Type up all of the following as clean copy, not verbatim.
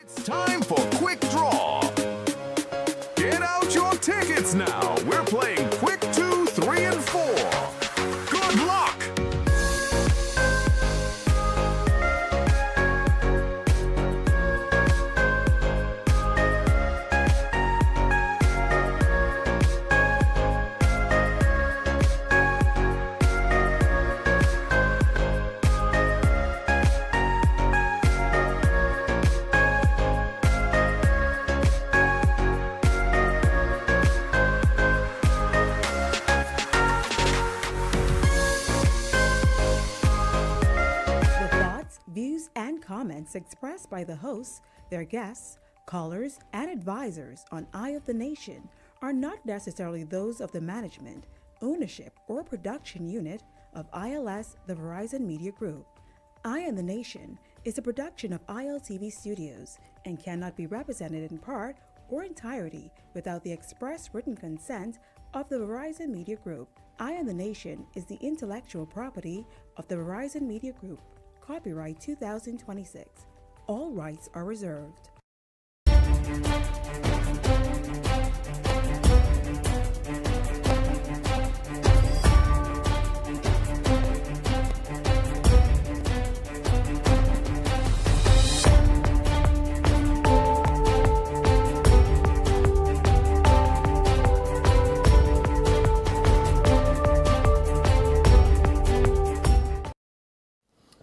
It's time for Quick Draw. Get out your tickets now. We're playing Quick 2, 3, and 4. Good luck! Views and comments expressed by the hosts, their guests, callers, and advisors on Eye of the Nation are not necessarily those of the management, ownership, or production unit of ILS, the Verizon Media Group. Eye of the Nation is a production of ILTV Studios and cannot be represented in part or entirety without the express written consent of the Verizon Media Group. Eye of the Nation is the intellectual property of the Verizon Media Group. Copyright 2026. All rights are reserved.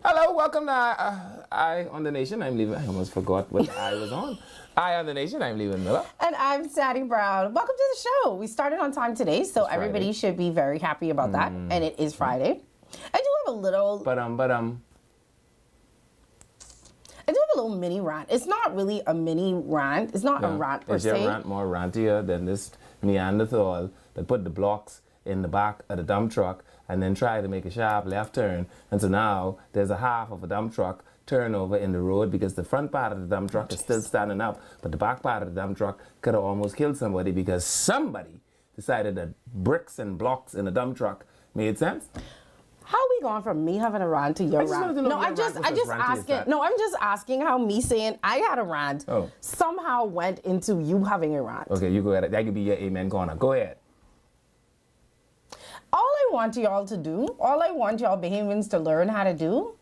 Hello, welcome to Eye on the Nation. I'm Leaving. I almost forgot what I was on. Eye on the Nation. I'm Leaving Miller. And I'm Sadie Brown. Welcome to the show. We started on time today, so everybody should be very happy about that. And it is Friday. I do have a little. I do have a little mini rant. It's not really a mini rant. It's not a rant per se. Is your rant more rantier than this Neanderthal that put the blocks in the back of the dump truck and then try to make a sharp left turn? And so now there's a half of a dump truck turnover in the road because the front part of the dump truck is still standing up, but the back part of the dump truck could have almost killed somebody because somebody decided that bricks and blocks in a dump truck made sense. How are we going from me having a rant to your rant? No, I'm just asking. No, I'm just asking how me saying I had a rant somehow went into you having a rant. Okay, you go ahead. That could be your amen corner. Go ahead. All I want y'all to do, all I want y'all Bahamians to learn how to do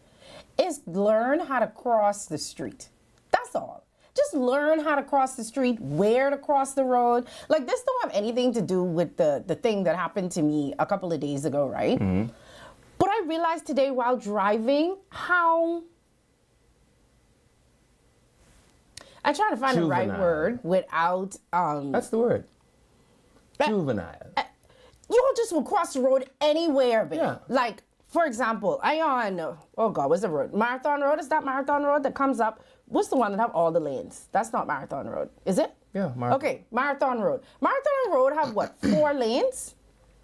is learn how to cross the street. That's all. Just learn how to cross the street, where to cross the road. Like, this don't have anything to do with the thing that happened to me a couple of days ago, right? Mm-hmm. But I realized today while driving how... I try to find the right word without... That's the word. Juvenile. You just will cross the road anywhere, babe. Yeah. Like, for example, I on, oh God, what's the road? Marathon Road? Is that Marathon Road that comes up? What's the one that have all the lanes? That's not Marathon Road, is it? Yeah, Okay, Marathon Road. Marathon Road have what, 4 lanes?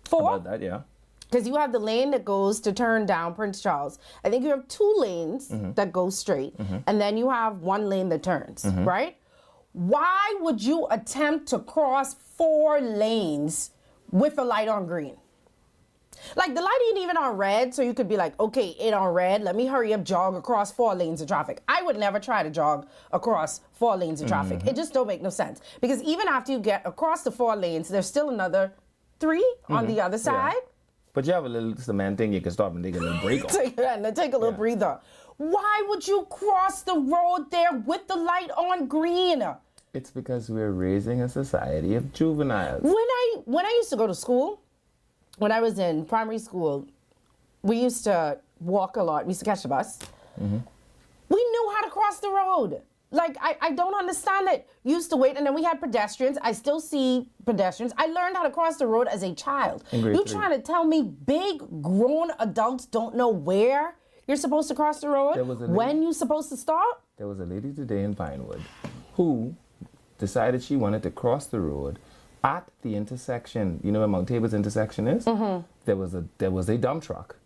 4? About that, yeah. Because you have the lane that goes to turn down Prince Charles. I think you have 2 lanes that go straight, and then you have 1 lane that turns, right? Why would you attempt to cross 4 lanes with a light on green? Like, the light ain't even on red, so you could be like, okay, it on red, let me hurry up, jog across 4 lanes of traffic. I would never try to jog across 4 lanes of traffic. It just don't make no sense. Because even after you get across the 4 lanes, there's still another 3 on the other side. Yeah. But you have a little cement thing you can stop and take a little break off. take a little breather. Why would you cross the road there with the light on green? It's because we're raising a society of juveniles. When I used to go to school, when I was in primary school, we used to walk a lot. We used to catch the bus. We knew how to cross the road. Like, I don't understand it. Used to wait, and then we had pedestrians. I still see pedestrians. I learned how to cross the road as a child. You trying to tell me big, grown adults don't know where you're supposed to cross the road? When you're supposed to stop? There was a lady today in Pinewood who decided she wanted to cross the road at the intersection. You know where Mount Table's intersection is? There was a dump truck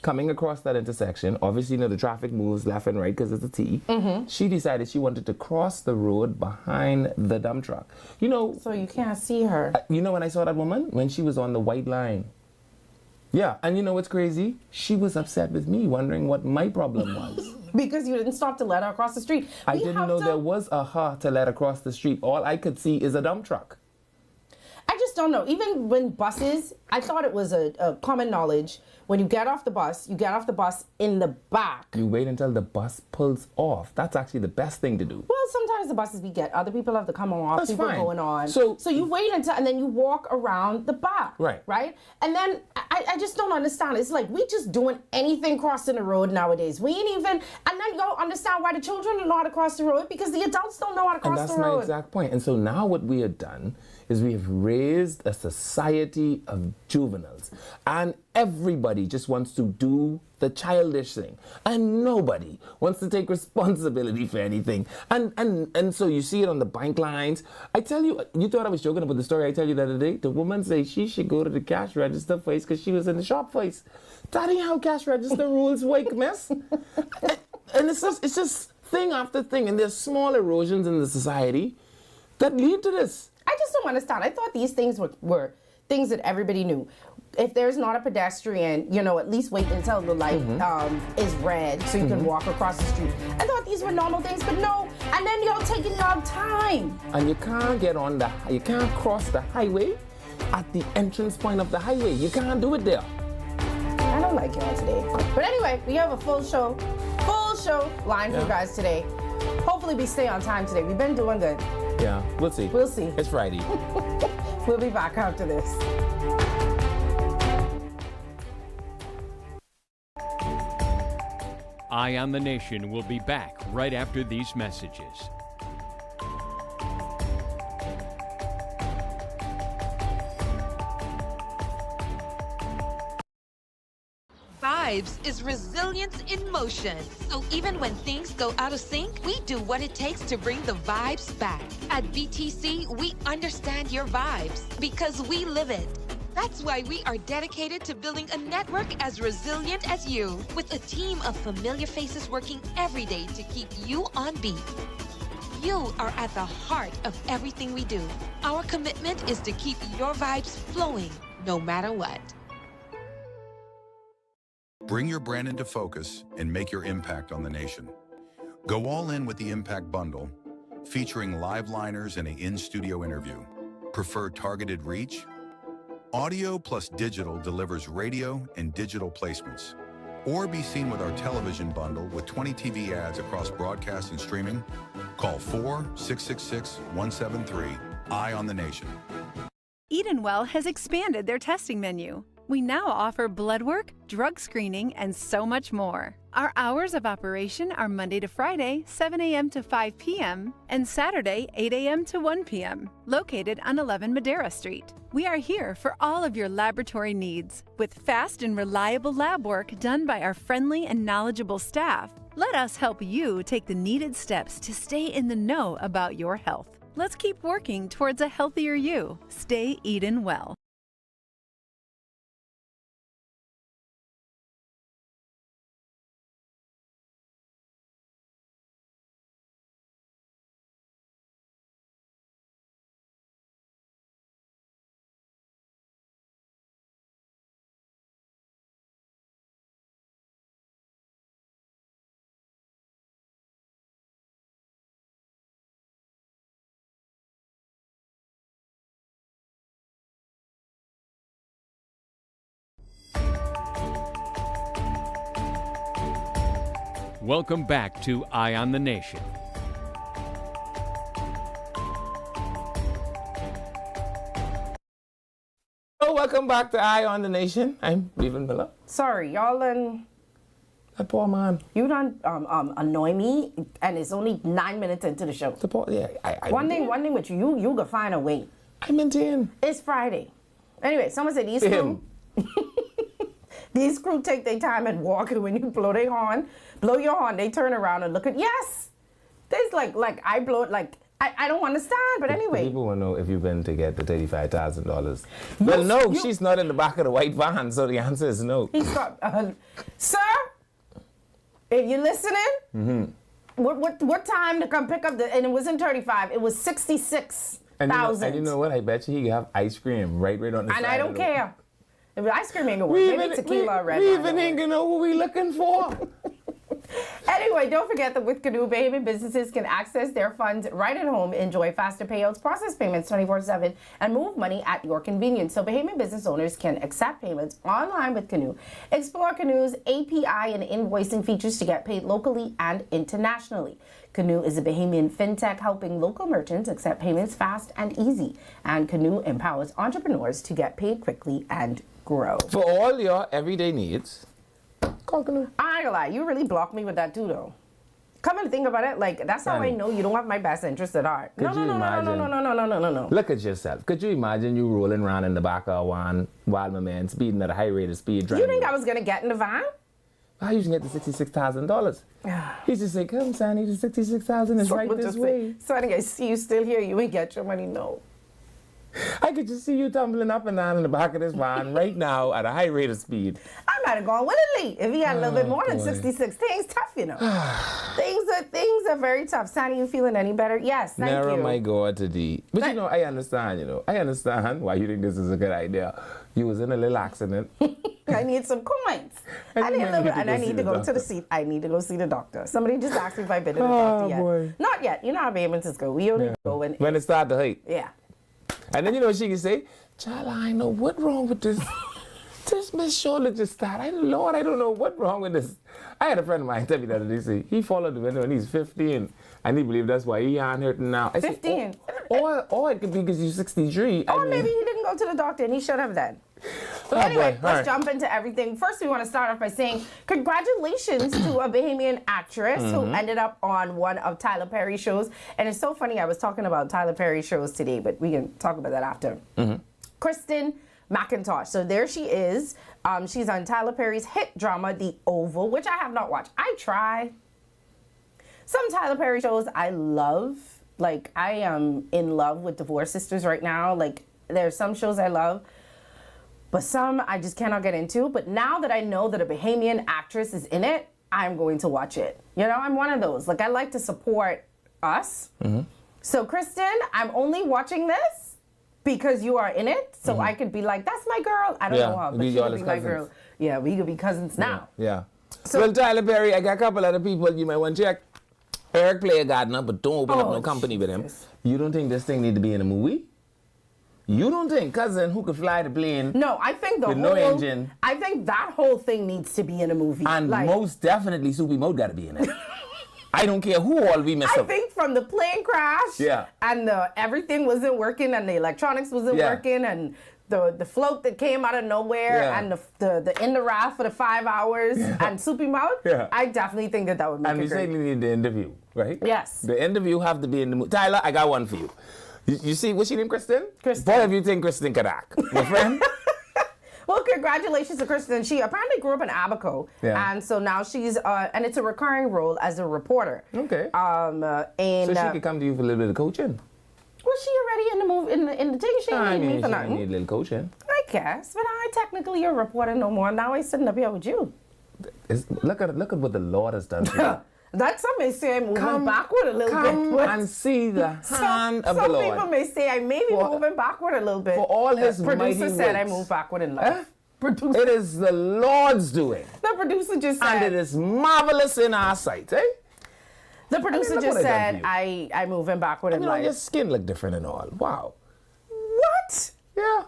coming across that intersection. Obviously, you know, the traffic moves left and right because it's a T. She decided she wanted to cross the road behind the dump truck. You know... So you can't see her. You know when I saw that woman? When she was on the white line. Yeah, and you know what's crazy? She was upset with me, wondering what my problem was. Because you didn't stop to let her across the street. I didn't know there was a her to let across the street. All I could see is a dump truck. I just don't know. Even when buses, I thought it was a common knowledge. When you get off the bus, you get off the bus in the back. You wait until the bus pulls off. That's actually the best thing to do. Well, sometimes the buses we get, other people have to come off, That's people fine. going on. So you wait until, and then you walk around the back. Right. Right? And then I just don't understand. It's like we just doing anything crossing the road nowadays. We ain't even, and then you don't understand why the children don't know how to cross the road because the adults don't know how to cross the road. And that's my exact point. And so now what we have done is we have raised a society of juveniles. And everybody just wants to do the childish thing. And nobody wants to take responsibility for anything. And so you see it on the bank lines. I tell you, you thought I was joking about the story I tell you the other day? The woman say she should go to the cash register first because she was in the shop first. That ain't how cash register rules work, miss. And it's just thing after thing. And there's small erosions in the society that lead to this. I just don't understand. I thought these things were things that everybody knew. If there's not a pedestrian, at least wait until the light is red so you can walk across the street. I thought these were normal things, but no. And then y'all taking y'all time. And you can't you can't cross the highway at the entrance point of the highway. You can't do it there. I don't like y'all today. But anyway, we have a full show lined for you guys today. Hopefully we stay on time today. We've been doing good. Yeah, we'll see. We'll see. It's Friday. We'll be back after this. Eye on the Nation will be back right after these messages. Vibes is resilience in motion. So even when things go out of sync, we do what it takes to bring the vibes back. At BTC, we understand your vibes because we live it. That's why we are dedicated to building a network as resilient as you, with a team of familiar faces working every day to keep you on beat. You are at the heart of everything we do. Our commitment is to keep your vibes flowing, no matter what. Bring your brand into focus and make your impact on the nation. Go all in with the Impact Bundle, featuring live liners and an in-studio interview. Prefer targeted reach? Audio plus digital delivers radio and digital placements. Or be seen with our television bundle with 20 TV ads across broadcast and streaming. Call 4-666-173. Eye on the Nation. Edenwell has expanded their testing menu. We now offer blood work, drug screening, and so much more. Our hours of operation are Monday to Friday, 7 a.m. to 5 p.m., and Saturday, 8 a.m. to 1 p.m., located on 11 Madera Street. We are here for all of your laboratory needs, with fast and reliable lab work done by our friendly and knowledgeable staff. Let us help you take the needed steps to stay in the know about your health. Let's keep working towards a healthier you. Stay Eden well. Welcome back to Eye on the Nation. Oh, welcome back to Eye on the Nation. I'm Leland Miller. Sorry, y'all done. That poor man. You done annoy me, and it's only 9 minutes into the show. The poor, yeah. One thing with you, you can find a way. I maintain. It's Friday. Anyway, someone said these crew, these crew take their time and walk, and when you blow your horn, they turn around and look at, yes. There's like I blow it, like, I don't understand, but anyway. People want to know if you've been to get the $35,000. Well, no, she's not in the back of the white van, so the answer is no. He's got, sir, if you're listening, what time to come pick up and it wasn't 35, it was 66,000. And you know what? I bet you he have ice cream right on the side. And I don't care. If ice cream ain't gonna work, maybe tequila or red We wine even will ain't work. gonna know who we looking for. Anyway, don't forget that with Canoe, Bahamian businesses can access their funds right at home, enjoy faster payouts, process payments 24/7, and move money at your convenience. So Bahamian business owners can accept payments online with Canoe. Explore Canoe's API and invoicing features to get paid locally and internationally. Canoe is a Bahamian fintech helping local merchants accept payments fast and easy. And Canoe empowers entrepreneurs to get paid quickly and grow. For all your everyday needs, call Canoe. I ain't gonna lie, you really blocked me with that too, though. Come and think about it, like that's how I know you don't have my best interest at heart. Could you imagine? No. Look at yourself. Could you imagine you rolling around in the back of one while my man speeding at a high rate of speed? You driving? think I was gonna get in the van? How you can get the $66,000? He just said, "Come, Sandy, the $66,000 is right Someone this just way." say, Sonny, I see you still here. You ain't get your money, no. I could just see you tumbling up and down in the back of this van right now at a high rate of speed. I might have gone willingly if he had a little bit more than boy. 66. Things tough, you know. things are very tough. Sandy, you feeling any better? Yes, thank Narrow you. my God to thee. But you know, I understand, I understand why you think this is a good idea. You was in a little accident. I need some coins. I I need a little bit, and I see need the to go to the doctor. seat. I need to go see the doctor. Somebody just asked me if I've been to the Oh, doctor yet. boy. Not yet. You know how payments go. We only go When it started to hurt. yeah. And then you know what she can say? Child, I know what wrong with this. This Miss Shoulder just started. Lord, I don't know what wrong with this. I had a friend of mine tell me the other day, say, he followed the window when he's 15. And he believed that's why he ain't hurting now. I said, 15? Or it could be because you're 63. Or maybe he didn't go to the doctor and he should have then. But Oh, anyway, boy. All let's right. jump into everything. First, we want to start off by saying congratulations to a Bahamian actress who ended up on one of Tyler Perry's shows. And it's so funny, I was talking about Tyler Perry's shows today, but we can talk about that after. Kristen McIntosh. So there she is. She's on Tyler Perry's hit drama, The Oval, which I have not watched. I try. Some Tyler Perry shows I love. Like, I am in love with Divorce Sisters right now. Like, there's some shows I love, but some I just cannot get into. But now that I know that a Bahamian actress is in it, I'm going to watch it. You know, I'm one of those. Like, I like to support us. So, Kristen, I'm only watching this because you are in it. So I could be like, that's my girl. I don't Yeah, know her, but be she y'all could as be my cousins. girl. Yeah, we could be cousins now. Yeah. So- Well, Tyler Perry, I got a couple other people you might want to check. Eric Player Gardner, but don't open up Oh, no company with him. Jesus. You don't think this thing need to be in a movie? You don't think cousin who could fly the plane No, I think the with whole no engine I think that whole thing needs to be in a movie. and Like, most definitely Soupy Mode got to be in it. I don't care who all we mess I up. think from the plane crash, Yeah. and everything wasn't working, and the electronics wasn't Yeah. working, and the float that came out of nowhere, Yeah. and the in the raft for the 5 hours, and Soupy Mouth. Yeah. I definitely think that would make And it we great. certainly need the interview, right? Yes. The interview have to be in the movie. Tyler, I got one for you. You see, what's she name, Kristen? Kristen. Boy, if you think Kristen could act, my friend. Well, congratulations to Kristen. She apparently grew up in Abaco, Yeah. and so now she's and it's a recurring role as a reporter. Okay. And So she could come to you for a little bit of coaching. was she already in the movie in the thing? She I didn't need mean, me for she nothing. need a little coaching. I guess, but I technically a reporter no more. Now I sitting up here with you. Look at what the Lord has done for you. That some may say I'm moving backward a little bit. Come but and see the hand of the some Lord. people may say I may be For- moving backward a little bit. for all his The producer mighty said I works. moved backward in life. Huh? Producer, It is the Lord's doing, the producer just and said. it is marvelous in our sight, eh? The producer look just what I done said for you. I moving backward in You know, your life. skin look different and all. Wow. What? Yeah.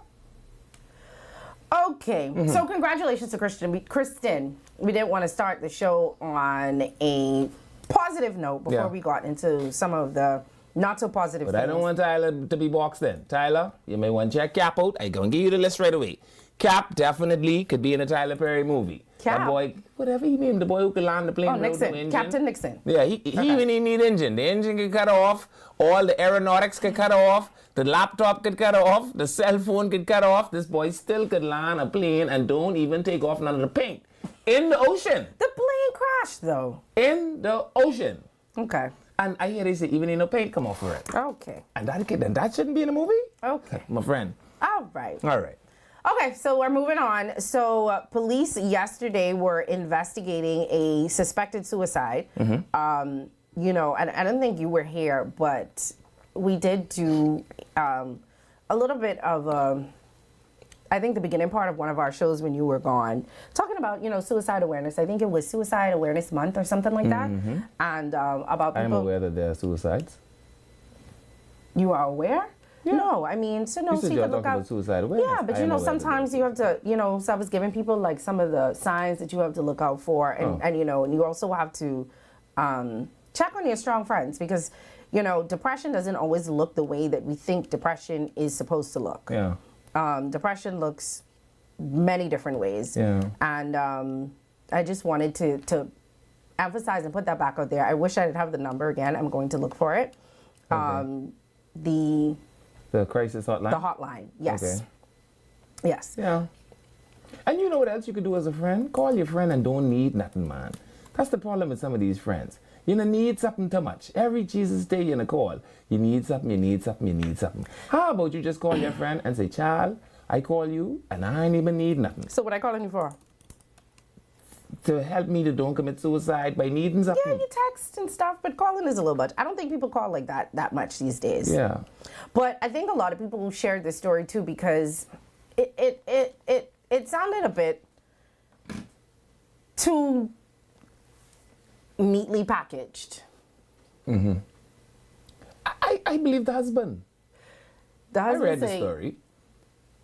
Okay, so congratulations to Kristen. We didn't want to start the show on a positive note before Yeah. we got into some of the not so positive But things. I don't want Tyler to be boxed in. Tyler, you may want to check Cap out. I'm going to give you the list right away. Cap definitely could be in a Tyler Perry movie. Cap? That boy, whatever he named, the boy who could land the plane. Oh, without Nixon. no engine. Captain Nixon. Yeah, he even need engine. The engine could cut off. All the aeronautics could cut off. The laptop could cut off. The cell phone could cut off. This boy still could land a plane and don't even take off none of the paint. In the ocean. The plane crashed though. In the ocean. Okay. And I hear they say even ain't no paint come off for it. Okay. And that shouldn't be in a movie? Okay. My friend. All right. All right. Okay, so we're moving on. So police yesterday were investigating a suspected suicide. You know, and I don't think you were here, but we did do a little bit of I think the beginning part of one of our shows when you were gone, talking about, suicide awareness. I think it was Suicide Awareness Month or something like that. And about people. I'm aware that there are suicides. You are aware? Yeah. No, I mean, so you said you're talking about suicide awareness. Yeah, but sometimes you have to, so I was giving people like some of the signs that you have to look out for, and and you also have to check on your strong friends because, depression doesn't always look the way that we think depression is supposed to look. Yeah. Depression looks many different ways. Yeah. And I just wanted to emphasize and put that back out there. I wish I'd have the number again. I'm going to look for it. Okay. The crisis hotline? The hotline, yes. Okay. Yes. Yeah. And you know what else you could do as a friend? Call your friend and don't need nothing, man. That's the problem with some of these friends. You don't need something too much. Every Jesus day you call. You need something, you need something, you need something. How about you just call your friend and say, child, I call you and I ain't even need nothing. So what I calling you for? To help me to don't commit suicide by needing something. Yeah, you text and stuff, but calling is a little much. I don't think people call like that much these days. Yeah. But I think a lot of people shared this story too because it sounded a bit too neatly packaged. Mm-hmm. I believe the husband. The husband I read the story.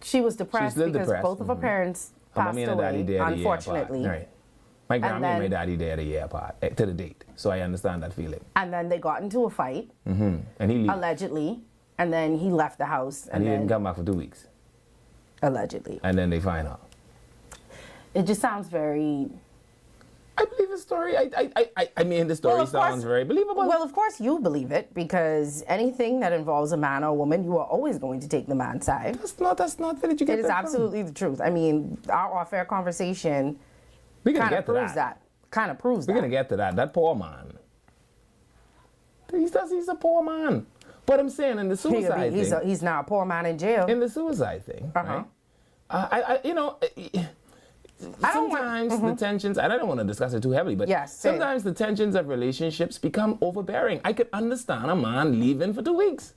She was depressed because both of her parents passed away, unfortunately. Right. My grandma and my daddy died a year apart, to the date. So I understand that feeling. And then they got into a fight. Mm-hmm. And he allegedly. And then he left the house. And he didn't come back for 2 weeks. Allegedly. And then they find out. It just sounds very... I believe the story. I mean, the story sounds very believable. Well, of course you believe it, because anything that involves a man or a woman, you are always going to take the man's side. That's not that you get. It is absolutely the truth. I mean, our off-air conversation kind of proves that. Kind of proves that. We're going to get to that. That poor man. He's a poor man. But I'm saying in the suicide thing. He's now a poor man in jail. In the suicide thing, right? Sometimes the tensions, and I don't want to discuss it too heavily, but sometimes the tensions of relationships become overbearing. I could understand a man leaving for 2 weeks.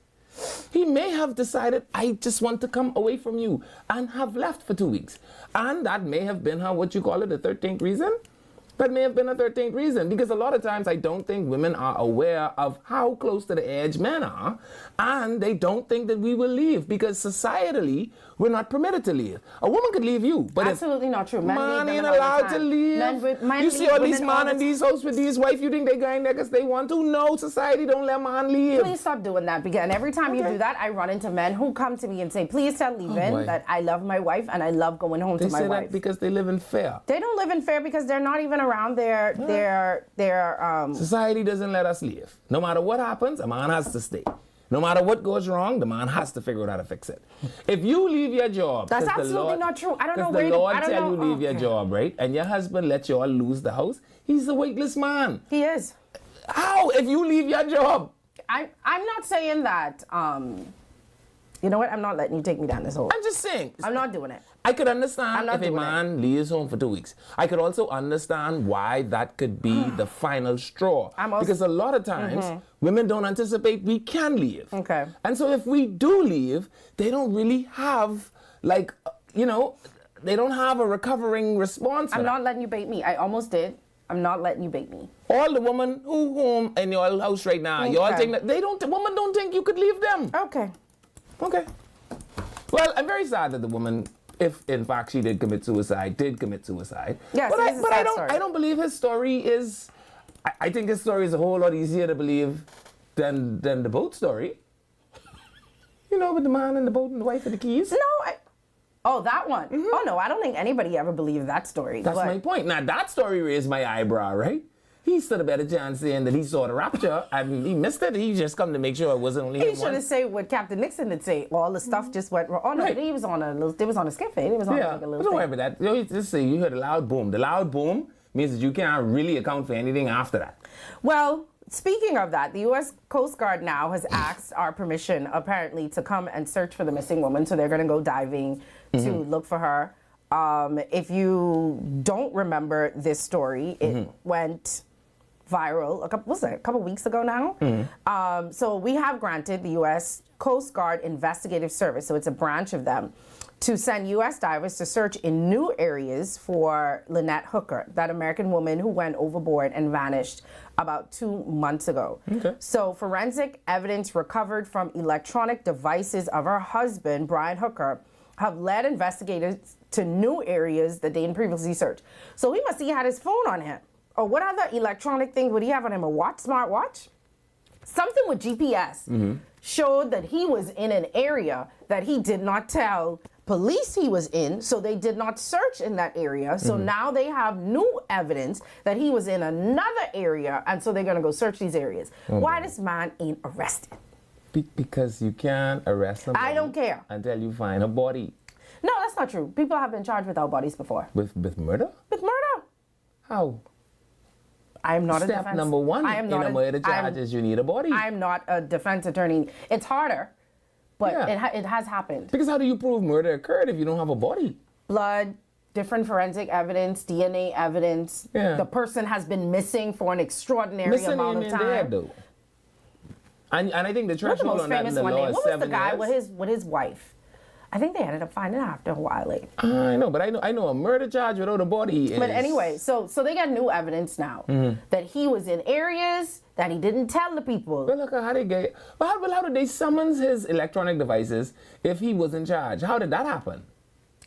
He may have decided, I just want to come away from you, and have left for 2 weeks. And that may have been the 13th reason. That may have been a 13th reason, because a lot of times I don't think women are aware of how close to the edge men are, and they don't think that we will leave, because societally, we're not permitted to leave. A woman could leave you, but absolutely not true. Man ain't allowed to leave. You see all these men in these houses with these wives, you think they going there because they want to? No, society don't let man leave. Please stop doing that, because every time you do that, I run into men who come to me and say, please tell Levin that I love my wife and I love going home to my wife. They say that because they live in fear. They don't live in fear because they're not even around their Society doesn't let us leave. No matter what happens, a man has to stay. No matter what goes wrong, the man has to figure out how to fix it. If you leave your job, that's absolutely not true. I don't know where the Lord tell you leave your job, right? And your husband let you all lose the house. He's a weightless man. He is. How? If you leave your job? I'm not saying that. You know what? I'm not letting you take me down this hole. I'm just saying. I'm not doing it. I could understand if a man leaves home for 2 weeks. I could also understand why that could be the final straw. Because a lot of times, women don't anticipate we can leave. Okay. And so if we do leave, they don't really have, they don't have a recovering response. I'm not letting you bait me. I almost did. I'm not letting you bait me. All the women who home in your house right now, y'all think that women don't think you could leave them. Okay. Okay. Well, I'm very sad that the woman, if in fact she did commit suicide. Yes, but I don't believe his story is. I think his story is a whole lot easier to believe than the boat story. With the man and the boat and the wife and the keys. No, that one. Mm-hmm. Oh no, I don't think anybody ever believed that story. That's my point. Now that story raised my eyebrow, right? He stood a better chance saying that he saw the rapture and he missed it. He just come to make sure it wasn't only him. He should have said what Captain Nixon did say. All the stuff just went wrong. Oh no, he was on a skiff. It was on like a little don't worry about that. Just say you heard a loud boom. The loud boom means that you can't really account for anything after that. Well, speaking of that, the U.S. Coast Guard now has asked our permission, apparently, to come and search for the missing woman. So they're going to go diving to look for her. If you don't remember this story, it went viral a couple weeks ago now. So we have granted the U.S. Coast Guard Investigative Service, so it's a branch of them, to send U.S. divers to search in new areas for Lynette Hooker, that American woman who went overboard and vanished about 2 months ago. Okay. So forensic evidence recovered from electronic devices of her husband, Brian Hooker, have led investigators to new areas that they didn't previously searched. So he must have had his phone on him. Or what other electronic thing would he have on him? A watch, smartwatch? Something with GPS showed that he was in an area that he did not tell police he was in, so they did not search in that area. So now they have new evidence that he was in another area, and so they're going to go search these areas. Why this man ain't arrested? Because you can't arrest somebody. I don't care. Until you find a body. No, that's not true. People have been charged without bodies before. With murder? With murder. How? I am not a Step defense. number one I am in not a murder charge is you need a body. I'm not a defense attorney. It's harder, but Yeah. it has happened. Because how do you prove murder occurred if you don't have a body? Blood, different forensic evidence, DNA evidence. Yeah. The person has been missing for an extraordinary Missing amount of ain't time. dead, though. And I think the What's the threshold most on that in famous the one? law Name? is What was the 7 guy years. with his wife? I think they ended up finding out after a while. Like. I know, but I know a murder charge without a body is... But anyway, so they got new evidence now that he was in areas that he didn't tell the people. Well, look, how did they get... Well, how did they summons his electronic devices if he was in charge? How did that happen?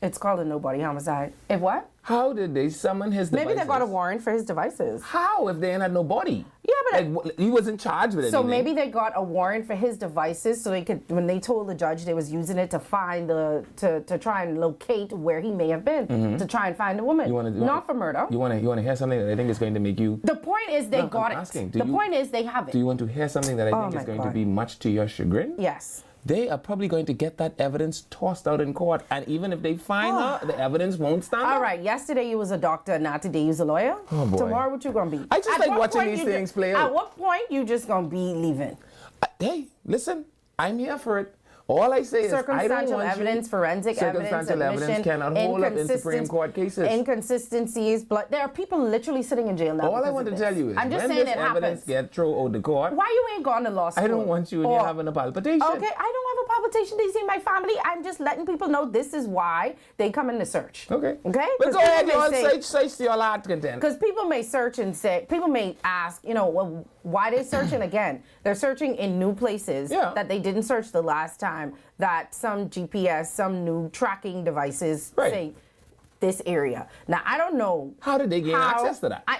It's called a no-body homicide. If what? How did they summon his devices? Maybe they got a warrant for his devices. How if they ain't had no body? Yeah, but he was in charge with it. so maybe they got a warrant for his devices, so they could, when they told the judge they was using it to find to try and locate where he may have been, to try and find the woman. Not for murder. You want to hear something that I think is going to make you... The point is they got I'm it. asking, The point is they have it. Do you want to hear something that I think my is going to God. be much to your chagrin? Yes. They are probably going to get that evidence tossed out in court, and even if they find her, the evidence won't stand All up. right. Yesterday you was a doctor, not today you's a lawyer. Oh, boy. Tomorrow what you gonna be? I just At like what watching point these you things play At out. what point you just gonna be leaving? Hey, listen, I'm here for it. All I say is I don't Circumstantial want evidence, forensic evidence, circumstantial evidence admission, cannot hold up in Supreme Court cases. Inconsistencies, but there are people literally sitting in jail now. All I because want of to this. tell you is I'm just when saying this it evidence happens. get thrown out the court, Why you ain't gone to law school? I don't want you and you having a palpitation. Okay, I don't have a palpitation. They see my family. I'm just letting people know this is why they come in to search. Okay. Okay? But go ahead, you search to your heart content. Because people may search and say, people may ask, well, why they searching again? They're searching in new places that they didn't search the last time, that some GPS, some new tracking devices say this area. Now, I don't know. How did they gain access to that? I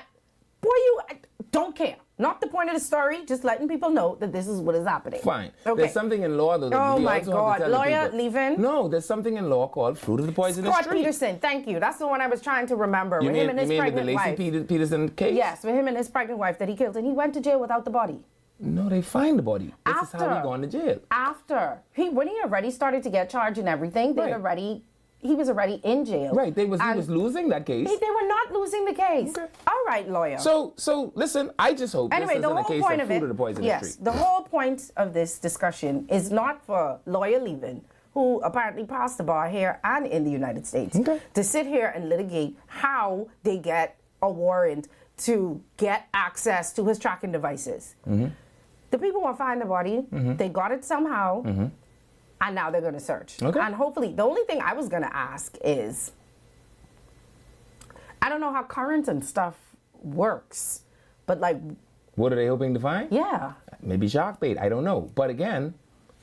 don't care. Not the point of the story, just letting people know that this is what is happening. Fine. Okay. There's something in law, though. That Oh we my also have to God. tell the Lawyer people. leaving? No, there's something in law called fruit of the poisonous Scott tree. Peterson, thank you. That's the one I was trying to remember. You with him and his mean with the pregnant Lacey wife. Peterson case? Yes, with him and his pregnant wife that he killed. And he went to jail without the body. No, they find the body. This is how he gone to jail. After. When he already started to get charged and everything, he was already in jail. Right, he was losing that case. They were not losing the case. Okay. All right, lawyer. So listen, I just hope Anyway, this the isn't a whole case point of of fruit it, of the poisonous yes, tree. the whole point of this discussion is not for lawyer Levin, who apparently passed the bar here and in the United States, to sit here and litigate how they get a warrant to get access to his tracking devices. The people want to find the body. They got it somehow, and now they're going to search. Okay. And hopefully, the only thing I was going to ask is, I don't know how current and stuff works, but like, what are they hoping to find? yeah. Maybe shark bait. I don't know. But again,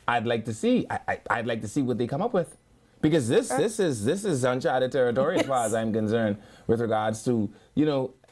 I'd like to see. I'd like to see what they come up with, because this is uncharted territory as far as I'm concerned with regards to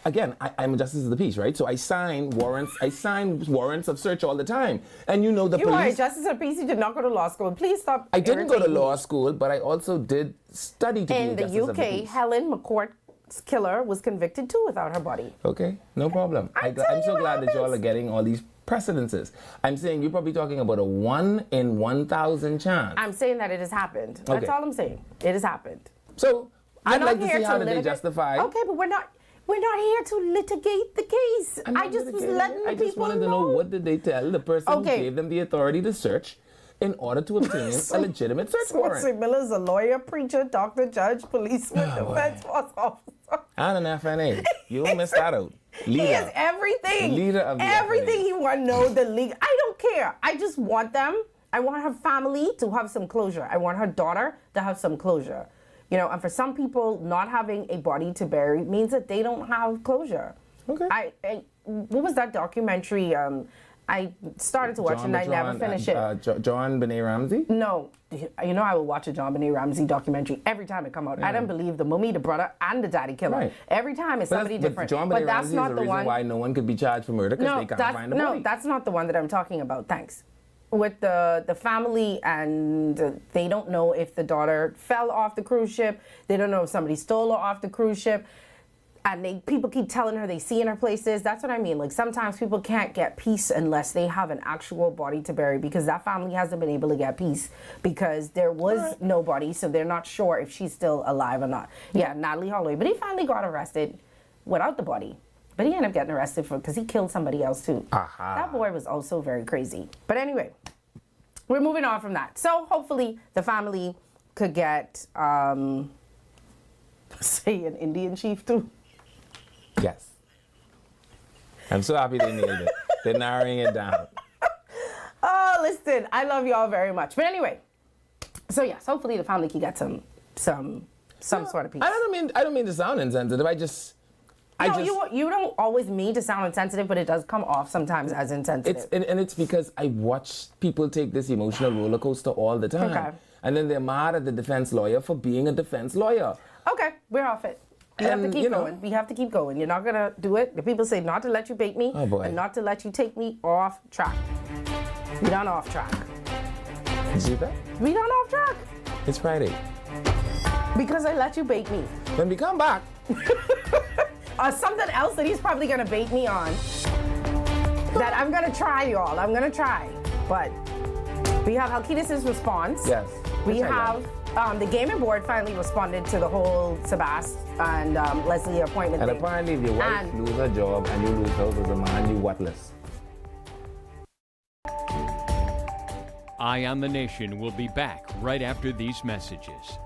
Again, I'm a justice of the peace, right? So I sign warrants. I sign warrants of search all the time, and the You police. are a justice of peace. You did not go to law school. Please stop. I didn't go to irritating me. law school, but I also did study to be a In the justice of the UK, peace. Helen McCourt's killer was convicted too without her body. Okay, no problem. I'm I'm so telling you glad what that y'all happens. are getting all these precedences. I'm saying you're probably talking about a 1 in 1,000 chance. I'm saying that it has happened. That's Okay. all I'm saying. It has happened. So I'd We're like not to here see how did they litigate- justify. Okay, but we're not here to litigate the case. I'm not I just was litigating. letting the I just people wanted to know what did they tell the person Okay. who gave them the authority to search in order to obtain a legitimate search warrant. Swansea Miller's a lawyer, preacher, doctor, judge, policeman, defense force officer. And an FNA. You don't miss that out. He is Leader. everything. Leader of the everything FNA. he want to know the league. I don't care. I just want them. I want her family to have some closure. I want her daughter to have some closure. You know, and for some people, not having a body to bury means that they don't have closure. Okay. What was that documentary? I started to watch it and I never finished it. JonBenét Ramsey? No. You know, I will watch a JonBenét Ramsey documentary every time it come out. I don't believe the mummy, the brother, and the daddy killer. Right. Every time it's somebody different. But that's Ramsey not is the reason one. why no one could be charged for murder because they can't find the body. No, that's not the one that I'm talking about. Thanks. With the family, and they don't know if the daughter fell off the cruise ship. They don't know if somebody stole her off the cruise ship. And people keep telling her they see in her places. That's what I mean. Like, sometimes people can't get peace unless they have an actual body to bury, because that family hasn't been able to get peace because there was no body, so they're not sure if she's still alive or not. Yeah, Natalie Holloway. But he finally got arrested without the body. But he ended up getting arrested because he killed somebody else too. That boy was also very crazy. But anyway, we're moving on from that. So hopefully the family could get, say, an Indian chief too. Yes. I'm so happy they nailed it. They're narrowing it down. Oh, listen, I love y'all very much. But anyway, so yes, hopefully the family can get some sort of peace. I don't mean to sound insensitive. You don't always mean to sound insensitive, but it does come off sometimes as insensitive. It's because I watch people take this emotional roller coaster all the time. Okay. And then they're mad at the defense lawyer for being a defense lawyer. Okay, we're off it. You have to keep going. We have to keep going. You're not going to do it. The people say not to let you bait me and not to let you take me off track. We done off track. You see that? We done off track. It's Friday. Because I let you bait me. When we come back. Something else that he's probably going to bait me on. That I'm going to try, y'all. I'm going to try. But we have Halkitis' response. Yes. We have the gaming board finally responded to the whole Sebas and Leslie appointment and thing. And apparently if your wife lose her job and you lose hers as a man, you worthless. Eye on the Nation will be back right after these messages.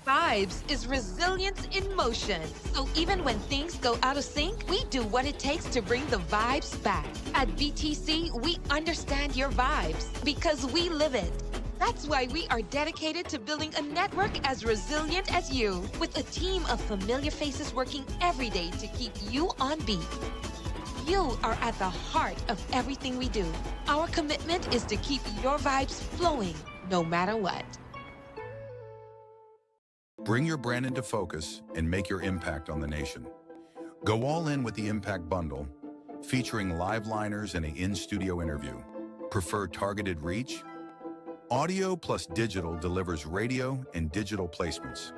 Vibes is resilience in motion. So even when things go out of sync, we do what it takes to bring the vibes back. At BTC, we understand your vibes because we live it. That's why we are dedicated to building a network as resilient as you, with a team of familiar faces working every day to keep you on beat. You are at the heart of everything we do. Our commitment is to keep your vibes flowing, no matter what. Bring your brand into focus and make your impact on the nation. Go all in with the Impact Bundle, featuring live liners and an in-studio interview. Prefer targeted reach? Audio plus digital delivers radio and digital placements.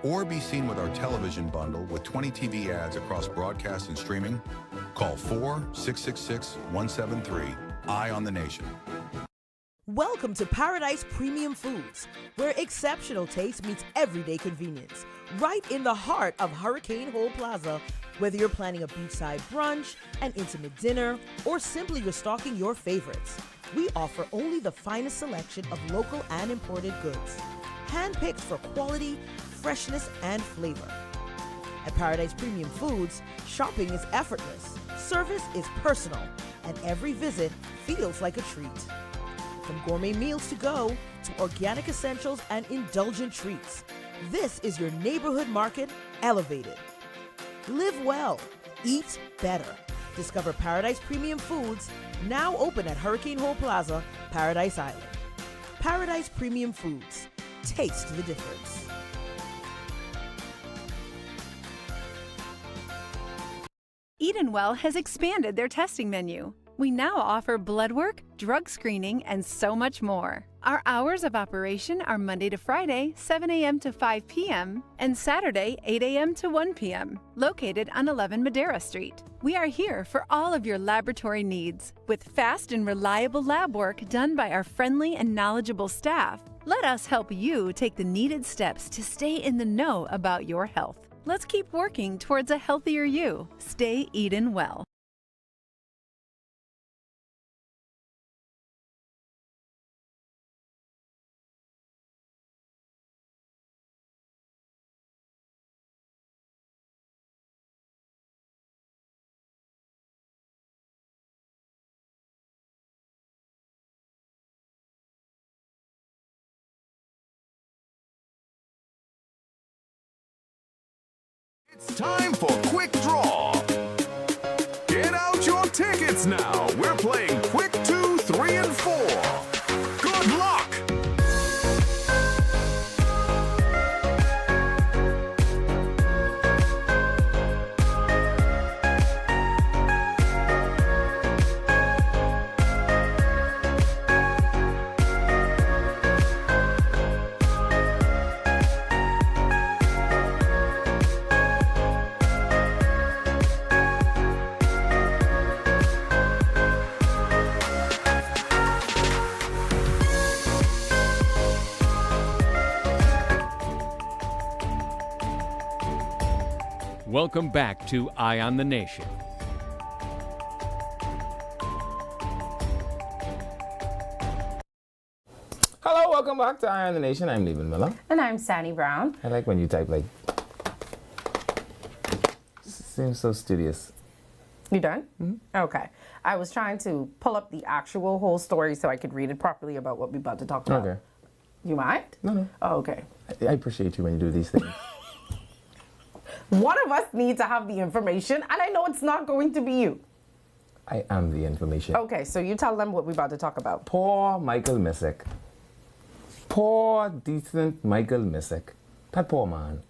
Or be seen with our television bundle with 20 TV ads across broadcast and streaming. Call 4-666-173. Eye on the Nation. Welcome to Paradise Premium Foods, where exceptional taste meets everyday convenience. Right in the heart of Hurricane Hole Plaza, whether you're planning a beachside brunch, an intimate dinner, or simply restocking your favorites, we offer only the finest selection of local and imported goods, handpicked for quality, freshness, and flavor. At Paradise Premium Foods, shopping is effortless, service is personal, and every visit feels like a treat. From gourmet meals to go to organic essentials and indulgent treats, this is your neighborhood market elevated. Live well, eat better. Discover Paradise Premium Foods, now open at Hurricane Hole Plaza, Paradise Island. Paradise Premium Foods. Taste the difference. Edenwell has expanded their testing menu. We now offer blood work, drug screening, and so much more. Our hours of operation are Monday to Friday, 7 a.m. to 5 p.m., and Saturday, 8 a.m. to 1 p.m., located on 11 Madera Street. We are here for all of your laboratory needs, with fast and reliable lab work done by our friendly and knowledgeable staff. Let us help you take the needed steps to stay in the know about your health. Let's keep working towards a healthier you. Stay Eden well. It's time for Quick Draw. Get out your tickets now. We're playing Quick 2, 3, and 4. Good luck! Welcome back to Eye on the Nation. Hello, welcome back to Eye on the Nation. I'm Levin Miller. And I'm Sandy Brown. I like when you type like. Seems so studious. You done? Mm-hmm. Okay. I was trying to pull up the actual whole story so I could read it properly about what we're about to talk about. Okay. You mind? No. Oh, okay. I appreciate you when you do these things. One of us needs to have the information, and I know it's not going to be you. I am the information. Okay, so you tell them what we're about to talk about. Poor Michael Missick. Poor, decent Michael Missick. That poor man,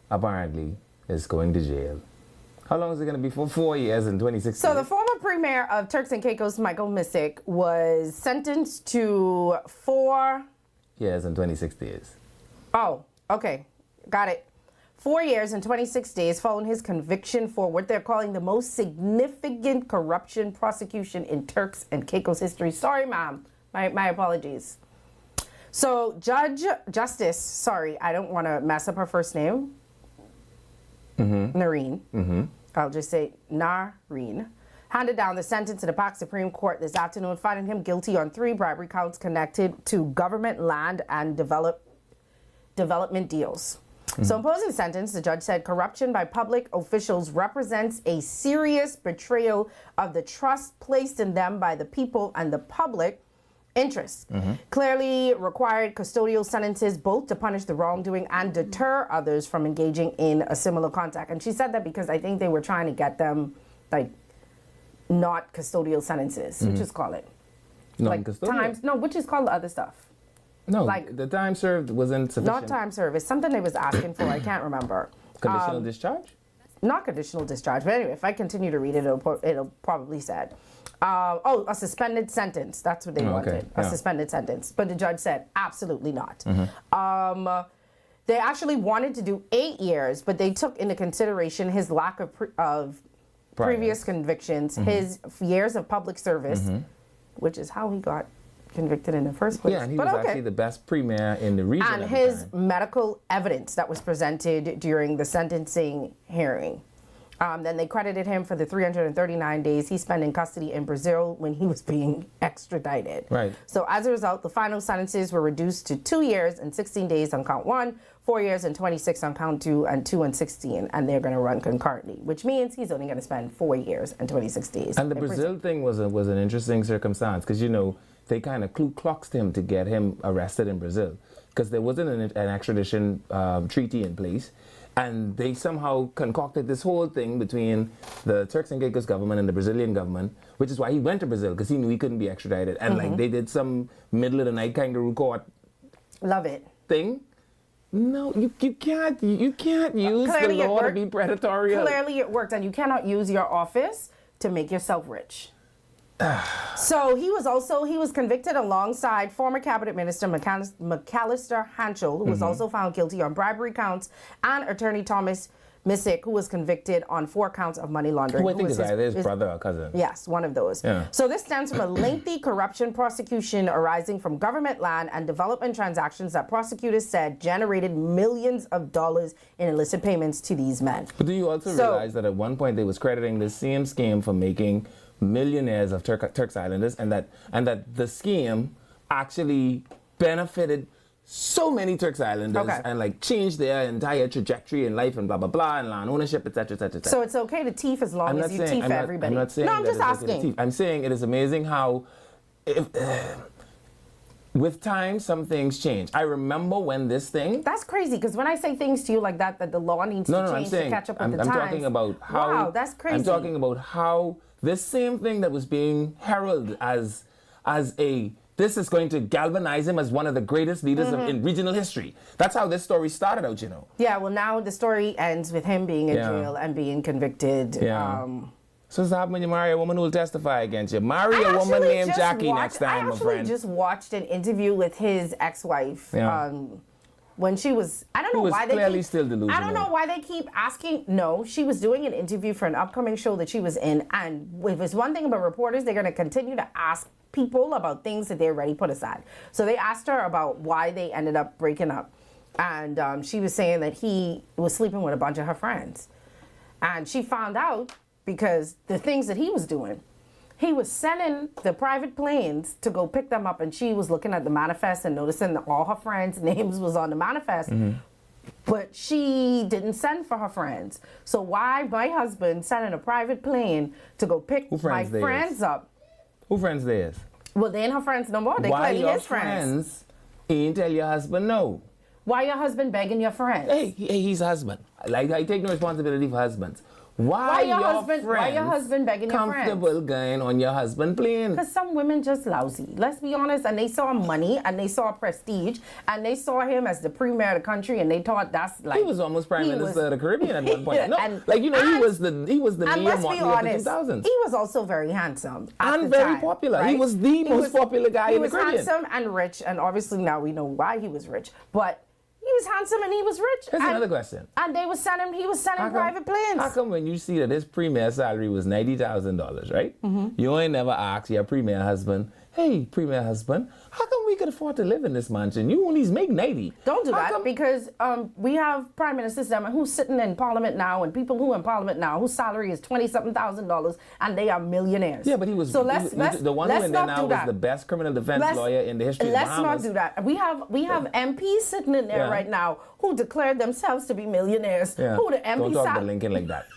apparently, is going to jail. How long is it going to be for? 4 years and 26 So days? the former premier of Turks and Caicos, Michael Missick, was sentenced to 4... years and 26 days. Oh, okay. Got it. 4 years and 26 days following his conviction for what they're calling the most significant corruption prosecution in Turks and Caicos history. Sorry, ma'am. My apologies. So Justice, I don't want to mess up her first name. Nareen. I'll just say Nareen. Handed down the sentence to the Pak Supreme Court this afternoon, finding him guilty on 3 bribery counts connected to government land and development deals. So imposing the sentence, the judge said corruption by public officials represents a serious betrayal of the trust placed in them by the people and the public interest. Clearly required custodial sentences both to punish the wrongdoing and deter others from engaging in a similar contact. And she said that because I think they were trying to get them, like, not custodial sentences, which is called it. Non-custodial? Which is called the other stuff. No, like- the time served wasn't sufficient. Not time served. It's something they was asking for. I can't remember. Conditional discharge? Not conditional discharge, but anyway, if I continue to read it, it'll probably said. A suspended sentence. That's what they wanted. A suspended sentence. But the judge said, absolutely not. They actually wanted to do 8 years, but they took into consideration his lack of previous convictions, his years of public service, which is how he got convicted in the first place. Yeah, and he was actually the best premier in the region. And at the his time. medical evidence that was presented during the sentencing hearing. Then they credited him for the 339 days he spent in custody in Brazil when he was being extradited. Right. So as a result, the final sentences were reduced to 2 years and 16 days on count 1, 4 years and 26 on count 2, and 2 and 16, and they're going to run concurrently, which means he's only going to spend 4 years and 26 days. And the Brazil thing was an interesting circumstance because, you know, they kind of cluxed him to get him arrested in Brazil because there wasn't an extradition treaty in place. And they somehow concocted this whole thing between the Turks and Caicos government and the Brazilian government, which is why he went to Brazil, because he knew he couldn't be extradited. And like they did some middle of the night kangaroo court Love it. thing. No, you can't use the law to be predatory. Clearly it worked, and you cannot use your office to make yourself rich. So he was convicted alongside former cabinet minister McAllister Hanchel, who was also found guilty on bribery counts, and attorney Thomas Missick, who was convicted on 4 counts of money laundering. Who I think is either his brother or cousin. Yes, one of those. Yeah. So this stems from a lengthy corruption prosecution arising from government land and development transactions that prosecutors said generated millions of dollars in illicit payments to these men. But do you also realize that at one point they was crediting the same scheme for making millionaires of Turks Islanders, and that the scheme actually benefited so many Turks Islanders and like changed their entire trajectory in life and blah blah blah and land ownership, etc., etc., etc. So it's okay to thief as long as you thief everybody. I'm not saying no, I'm that just it's okay to asking. thief. I'm saying it is amazing how with time, some things change. I remember when this thing. That's crazy, because when I say things to you like that the law needs to change I'm saying, to catch up with the I'm times. talking about how. Wow, that's crazy. I'm talking about how this same thing that was being heralded as a. This is going to galvanize him as one of the greatest leaders in regional history. That's how this story started out, you know. Yeah, well, now the story ends with him being in jail and being convicted. Yeah. So what's happening when you marry a woman who will testify against you? Marry a woman named Jackie next time, my friend. I actually just watched an interview with his ex-wife when she was, I don't know why they clearly keep, still delusional. I don't know why they keep asking. No, she was doing an interview for an upcoming show that she was in, and if there's one thing about reporters, they're going to continue to ask people about things that they already put aside. So they asked her about why they ended up breaking up, and she was saying that he was sleeping with a bunch of her friends, and she found out because the things that he was doing. He was sending the private planes to go pick them up, and she was looking at the manifest and noticing that all her friends' names was on the manifest. But she didn't send for her friends. So why my husband sending a private plane to go pick my friends up? Who friends theirs? Well, they ain't her friends no more. They Why clearly your his friends. friends ain't tell your husband no? Why your husband begging your friends? Hey, he's a husband. Like, I take no responsibility for husbands. Why your husband begging your friends? Comfortable going on your husband plane? Because some women just lousy. Let's be honest. And they saw money and they saw prestige and they saw him as the premier of the country and they thought that's like he was almost prime minister of the Caribbean at one point. No, he was the Mia Motley of the 2000s. He was also very handsome and very popular. Right? He was the most popular guy in the Caribbean. He was handsome and rich, and obviously now we know why he was rich. But he was handsome and he was rich. Here's another question. And he was sending private planes. How come when you see that his premier salary was $90,000, right? You ain't never asked your premier husband, hey, premier husband, how come we could afford to live in this mansion? You only make 90. Don't do that because we have prime ministers who's sitting in parliament now and people who are in parliament now whose salary is $20-something thousand and they are millionaires. Yeah, but he was the one who in there now was the best criminal defense lawyer in the history of the Bahamas. Let's not do that. We have MPs sitting in there right now who declared themselves to be millionaires. Yeah. Who the MPs Don't talk to Lincoln like that.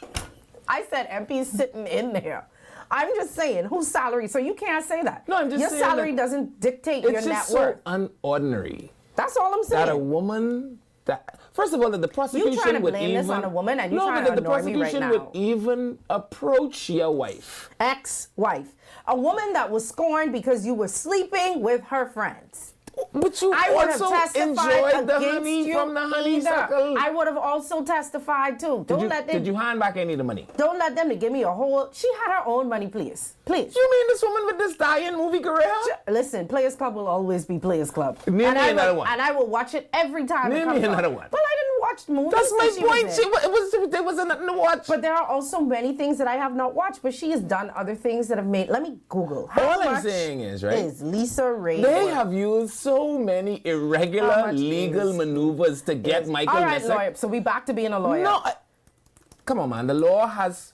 I said MPs sitting in there. I'm just saying, whose salary? So you can't say that. No, I'm just saying your salary doesn't dictate your net worth. It's just so unordinary. That's all I'm saying. That a woman that first of all, that the prosecution you trying to would blame even this on a woman, and you trying to the annoy me right prosecution now. would even approach your wife, ex-wife, a woman that was scorned because you were sleeping with her friends. But you also enjoyed the honey from the honeysuckle. I would have also testified too. Did you hand back any of the money? Don't let them to give me a whole. She had her own money, please. Please. You mean this woman with this dying movie career? Listen, Players Club will always be Players Club. Name me another one. And I will watch it every time. Name me another one. Well, I didn't watch movies. That's my point. There wasn't nothing to watch. But there are also many things that I have not watched. But she has done other things that have made. Let me Google. All I'm saying is, right? Is Lisa Ray? They have used so many irregular legal maneuvers to get Michael All right, Messick. lawyer. So we back to being a lawyer. No, come on, man. The law has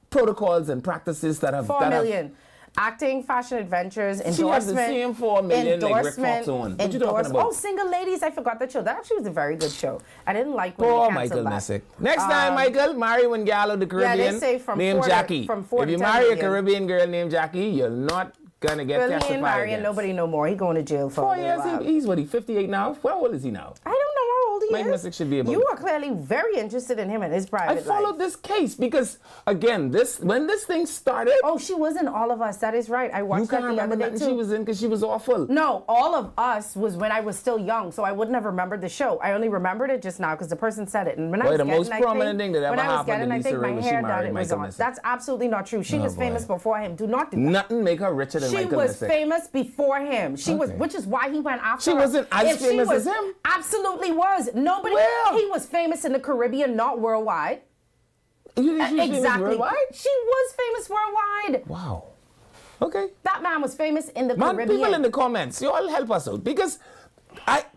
protocols and practices that have 4 million. Acting, fashion adventures, endorsement. She has the same 4 million like Rick Fox on. What you talking about? Oh, Single Ladies. I forgot that show. That actually was a very good show. I didn't like when Poor they Michael canceled Messick. Next time, Michael, marry one gal of the Caribbean yeah, they say from named 4 to, Jackie. From 4 if you marry a Caribbean girl named Jackie, you're not gonna get testified he ain't marrying against. nobody no more. He going to jail for 4 years. He's what? He 58 now. How old is he now? I don't know how old he Mike is. Messick should be about. You are clearly very interested in him and his private life. I followed this case because, again, when this thing started. Oh, she was in All of Us. That is right. I watched that the other day too. She was in because she was awful. No, All of Us was when I was still young, so I wouldn't have remembered the show. I only remembered it just now because the person said it. And when I was the most prominent thing that ever happened to Lisa Ray was she married Michael Messick. That's absolutely not true. She was famous before him. Do not do that. Nothing make her richer than Michael Messick. She was famous before him. She was, which is why he went after her. She wasn't as famous as him. Absolutely was. Nobody. Well, he was famous in the Caribbean, not worldwide. You think she was famous worldwide? She was famous worldwide. Wow. Okay. That man was famous in the Caribbean. People in the comments, you all help us out because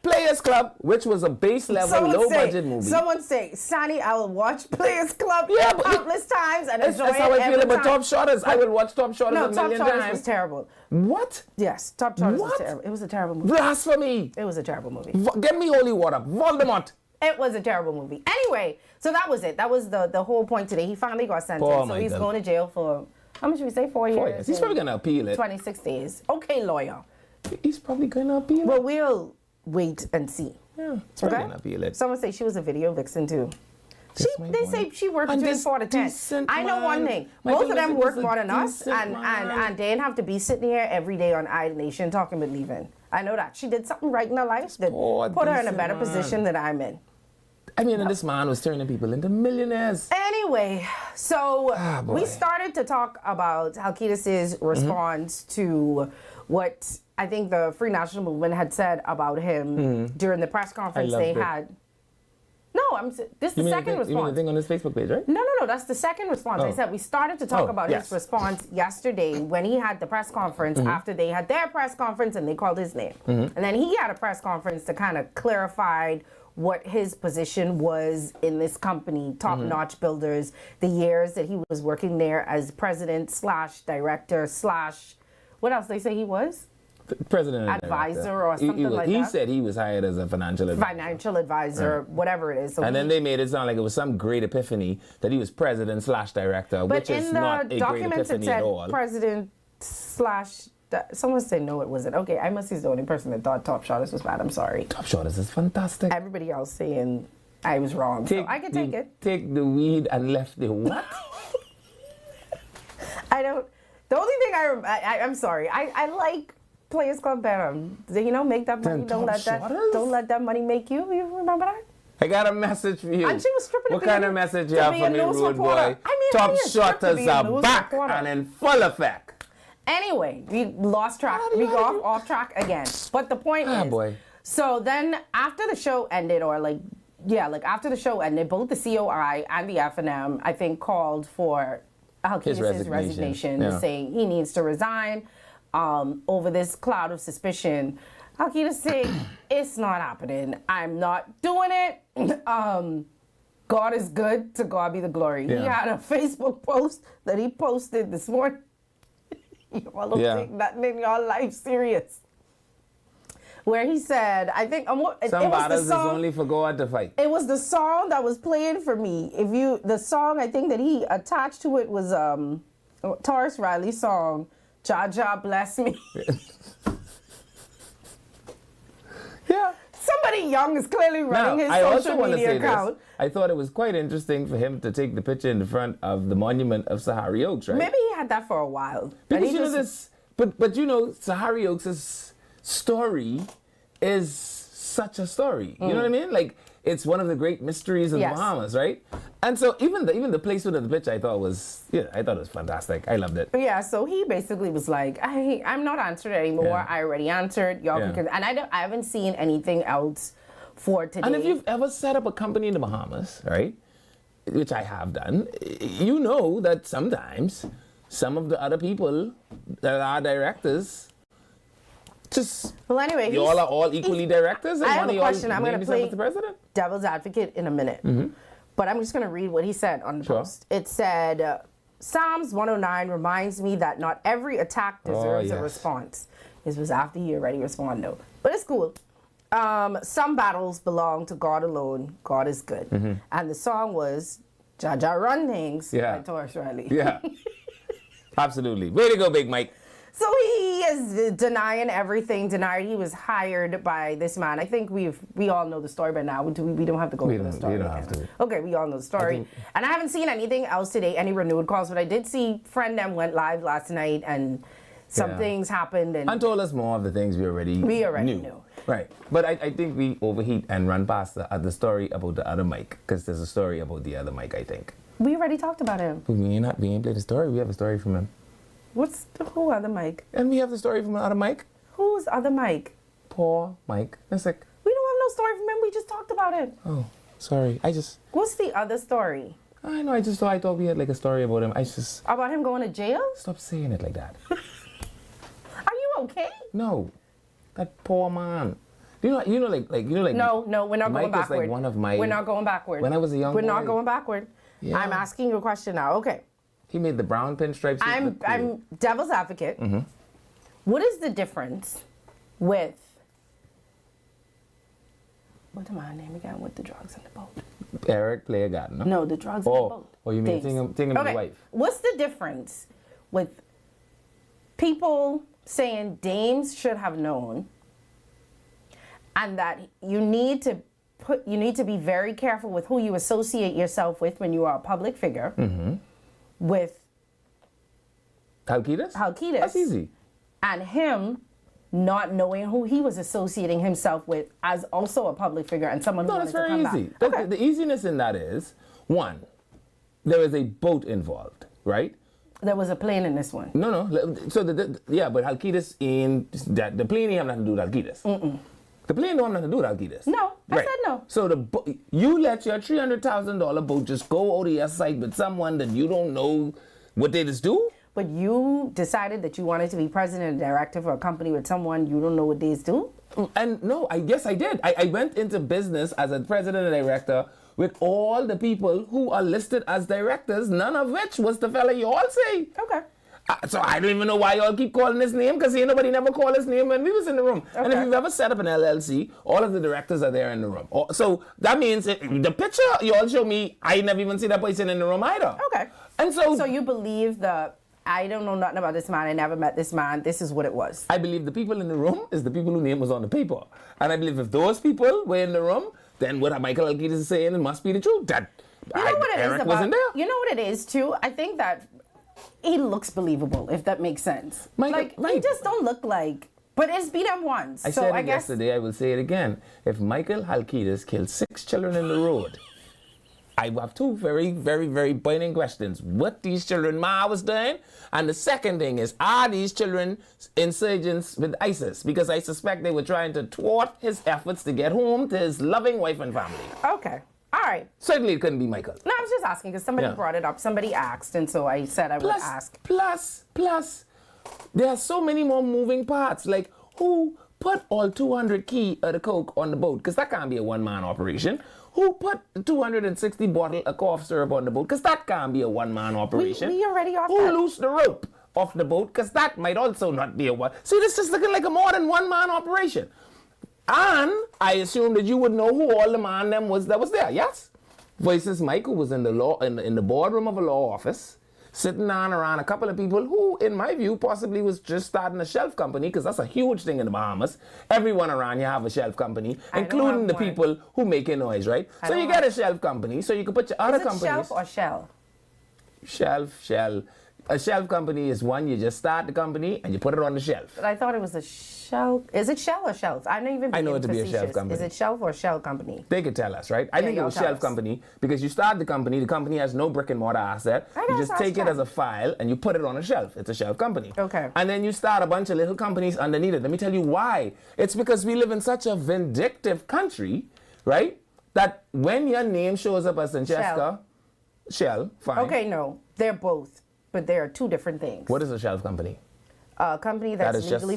Players Club, which was a base level, low budget movie. Someone say, Sonny, I will watch Players Club countless times and enjoy it. That's how I feel about Top Shotters. I will watch Top Shotters a million times. No, Top Shotters was terrible. What? Yes, Top Shotters was terrible. It was a terrible movie. Blasphemy. It was a terrible movie. Get me holy water. Voldemort. It was a terrible movie. Anyway, so that was it. That was the whole point today. He finally got sentenced. So he's going to jail for, how much did we say, 4 years? 4 years. He's probably going to appeal it. 26 days. Okay, lawyer. He's probably gonna appeal. Well, we'll wait and see. Yeah, it's probably Okay? gonna appeal it. Someone say she was a video vixen too. That's my They point. say she worked And between this 4 to 10. decent I know one man, thing. Michael, Both of them listen, work this is more a than us, decent and man. they didn't have to be sitting here every day on I Nation talking about leaving. I know that. She did something right in her life that poor put her in a decent better man. position than I'm in. I mean, and this man was turning people into millionaires. Anyway, so boy. we started to talk about Halkitis' response to what I think the Free National Movement had said about him during the press conference loved they it. had. No, this is the second You mean response. the thing on his Facebook page, right? No, that's the second response. I Oh. said we started to talk Oh, about yes. his response yesterday when he had the press conference after they had their press conference and they called his name. And then he had a press conference to kind of clarify what his position was in this company, Top Notch Builders, the years that he was working there as president / director / what else they say he was? President and Advisor director. or something like he that. said he was hired as a financial advisor. Financial advisor, whatever it is. So And then they made it sound like it was some great epiphany that he was president / director, But which is in not the a great documents it epiphany said at all. president / someone said no, it wasn't. Okay, I must be the only person that thought Top Shotters was bad. I'm sorry. Top Shotters is fantastic. Everybody else saying I was wrong, so I can take it. Take the weed and left the what? I don't. The only thing I'm sorry. I like Players Club better. Make that money. Then Don't Top let that. Shotters? Don't let that money make you. You remember that? I got a message for you. And she was stripping What to kind be- of message to you have be for a me, news rude reporter. boy? I mean, Top I mean, a script to Shotters be a are news back reporter. and in full effect. Anyway, we lost track. We got off track again. But the point is, boy. so then after the show ended, or after the show ended, both the COI and the FNM, I think, called for Halkitis' resignation, Yeah. saying he needs to resign over this cloud of suspicion. Halkitis said, it's not happening. I'm not doing it. God is good. To God be the glory. He Yeah. had a Facebook post that he posted this morning. Y'all don't take nothing in your life serious. Where he said, I think Some it was battles the is song. only for God to fight. It was the song that was playing for me. The song I think that he attached to it was Taurus Riley's song, "Jah Jah Bless Me." Yeah. Somebody young is clearly running his I also social want to media say account. this. I thought it was quite interesting for him to take the picture in the front of the monument of Sahari Oaks, right? Maybe he had that for a while. Because he you know just- this, but you know, Sahari Oaks' story is such a story. You know what I mean? Like, it's one of the great mysteries of Yes. the Bahamas, right? And so even the placement of the picture, I thought was fantastic. I loved it. But yeah, so he basically was like, I'm not answering anymore. Yeah. I already answered. Y'all Yeah. can, and I haven't seen anything else for today. And if you've ever set up a company in the Bahamas, right, which I have done, you know that sometimes some of the other people that are directors just well, anyway, you all are all equally directors, and I have one of a y'all question. I'm name going to yourself play as the president. devil's advocate in a minute. But I'm just going to read what he said on the Sure. post. It said, Psalms 109 reminds me that not every attack deserves a yes. response. This was after he already responded, though. But it's cool. Some battles belong to God alone. God is good. And the song was Jah Jah Run Things by Taurus Riley. Yeah. Absolutely. Way to go, Big Mike. So he is denying everything, denied he was hired by this man. I think we all know the story by now. We don't have to go We into the don't- story. we don't again. have to. Okay, we all know the story. And I haven't seen anything else today, any renewed calls, but I did see Friend Them went live last night and some Yeah. things happened. And And told us more of the things we already knew. Right. But I think we overheat and run past the story about the other Mike, because there's a story about the other Mike, I think. we already talked about him. But we ain't played the story. We have a story from him. Who other Mike? And we have the story from the other Mike. Who's other Mike? Poor Mike. That's like, We don't have no story from him. We just talked about it. oh, sorry. What's the other story? I know, I thought we had like a story about him. About him going to jail? Stop saying it like that. Are you okay? No. That poor man. You know, like. No, we're not Mike going is backward. like one of my. We're not going backward. When I was a young We're not boy. going backward. Yeah. I'm asking you a question now. Okay. He made the brown pinstripes. I'm devil's advocate. What is the difference with what am I name again with the drugs in the boat? Eric Player Gardner. No, the drugs in the boat. Oh, you mean Things. thinking of Okay. the wife? What's the difference with people saying Dames should have known, and that you need to be very careful with who you associate yourself with when you are a public figure. With Halkitis? Halkitis. That's easy. And him not knowing who he was associating himself with as also a public figure and someone who No, wanted that's to come very easy. back. The easiness in that is, one, there is a boat involved, right? There was a plane in this one. No. So, but Halkitis in that the plane have nothing to do with Halkitis. The plane don't have nothing to do with Halkitis. No, I said no. So you let your $300,000 boat just go out of your sight with someone that you don't know what they just do? But you decided that you wanted to be president and director for a company with someone you don't know what they do? And no, yes, I did. I went into business as a president and director with all the people who are listed as directors, none of which was the fella you all say. Okay. So I don't even know why y'all keep calling his name, because nobody never called his name when we was in the room. Okay. And if you've ever set up an LLC, all of the directors are there in the room. So that means the picture you all show me, I never even see that person in the room either. Okay. And so you believe I don't know nothing about this man, I never met this man, this is what it was. I believe the people in the room is the people whose name was on the paper. And I believe if those people were in the room, then what Michael Halkitis is saying, it must be the truth. That you know what it Eric is wasn't there. You know what it is too? I think that he looks believable, if that makes sense. He just don't look like, but it's beat them once. I said it yesterday, I will say it again. If Michael Halkitis killed 6 children in the road, I have 2 very, very, very burning questions. What these children ma was doing, and the second thing is, are these children insurgents with ISIS? Because I suspect they were trying to thwart his efforts to get home to his loving wife and family. Okay. All right. Certainly it couldn't be Michael. No, I was just asking because somebody brought it up. Somebody asked, and so I said I would ask. Plus, there are so many more moving parts. Like, who put all 200 key of the coke on the boat? Because that can't be a one-man operation. Who put 260 bottle of cough syrup on the boat? Because that can't be a one-man operation. We already off Who that. loosed the rope off the boat? Because that might also not be a one. See, this is looking like a more than one-man operation. And I assume that you would know who all the man them was that was there, yes? Versus Mike, who was in the boardroom of a law office, sitting down around a couple of people who, in my view, possibly was just starting a shelf company, because that's a huge thing in the Bahamas. Everyone around here have a shelf company, including the people who make a noise, right? So you get a shelf company, so you can put your other companies. Shelf or shell? Shell. A shelf company is one, you just start the company and you put it on the shelf. But I thought it was a shell. Is it shell or shelf? I know it to be a shelf company. Is it shelf or shell company? They could tell us, right? I think it was shelf company, because you start the company has no brick and mortar asset. You just take it as a file and you put it on a shelf. It's a shelf company. Okay. And then you start a bunch of little companies underneath it. Let me tell you why. It's because we live in such a vindictive country, right? That when your name shows up as Francesca, Shell, fine. Okay, no, they're both. But they are 2 different things. What is a shelf company? A company that's legally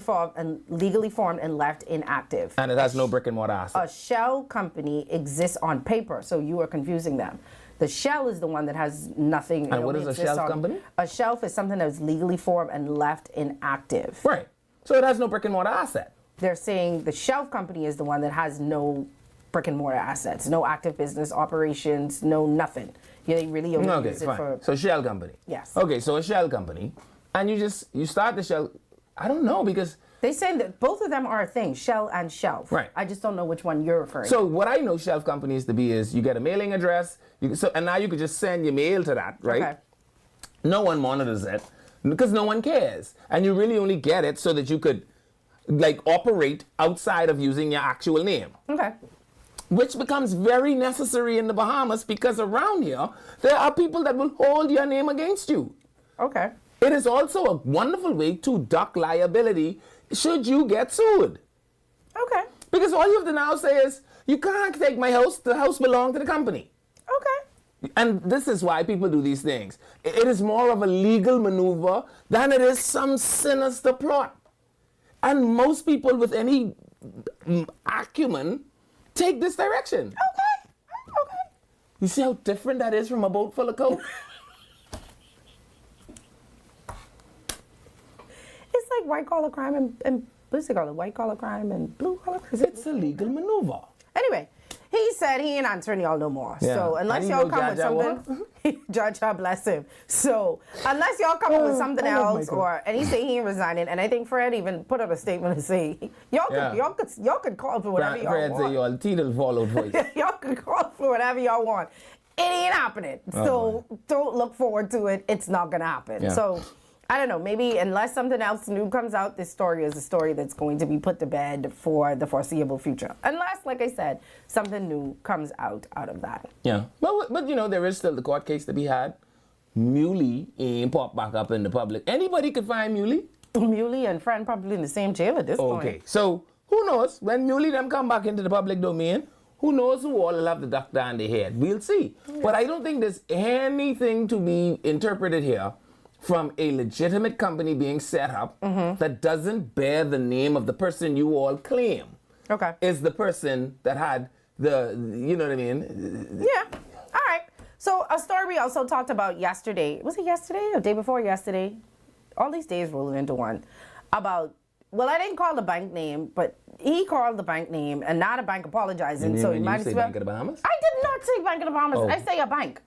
formed and left inactive. And it has no brick and mortar asset. A shell company exists on paper, so you are confusing them. The shell is the one that has nothing. And what is a shelf company? A shelf is something that's legally formed and left inactive. Right. So it has no brick and mortar asset. They're saying the shelf company is the one that has no brick and mortar assets, no active business operations, no nothing. They really only use it for... So shell company. Yes. Okay, so a shell company. And you start the shell... I don't know, because... They're saying that both of them are a thing, shell and shelf. Right. I just don't know which one you're referring to. So what I know shelf companies to be is you get a mailing address, and now you could just send your mail to that, right? Okay. No one monitors it, because no one cares. And you really only get it so that you could, operate outside of using your actual name. Okay. Which becomes very necessary in the Bahamas, because around here, there are people that will hold your name against you. Okay. It is also a wonderful way to duck liability should you get sued. Okay. Because all you have to now say is, you can't take my house, the house belongs to the company. Okay. And this is why people do these things. It is more of a legal maneuver than it is some sinister plot. And most people with any acumen take this direction. Okay. You see how different that is from a boat full of coke? It's like white collar crime and what's it called? White collar crime and blue collar crime? It's a legal maneuver. Anyway, he said he ain't answering y'all no more. Yeah. So unless And y'all you know come with Jaja something, Judge, God bless him. So unless y'all come up with something else, and he say he ain't resigning, and I think Fred even put out a statement and say y'all could call for whatever y'all Fred want. say y'all teeth'll fall out voice. Y'all could call for whatever y'all want. It ain't happening. So don't look forward to it. It's not gonna happen. Yeah. So I don't know, maybe unless something else new comes out, this story is a story that's going to be put to bed for the foreseeable future. Unless, like I said, something new comes out of that. Yeah, but you know, there is still the court case to be had. Muley ain't popped back up in the public. Anybody could find Muley. Muley and Fran probably in the same jail at this point. Okay, so who knows? When Muley them come back into the public domain, who knows who all will have the duck down their head? We'll see. Yeah. But I don't think there's anything to be interpreted here from a legitimate company being set up that doesn't bear the name of the person you all claim is the person that had the, you know what I mean? Yeah. All right. So a story we also talked about yesterday. Was it yesterday or day before yesterday? All these days rolling into one. About, well, I didn't call the bank name, but he called the bank name and now the bank apologizing. So he might as well. Bank of the Bahamas? I did not say Bank of the Bahamas. I say a bank.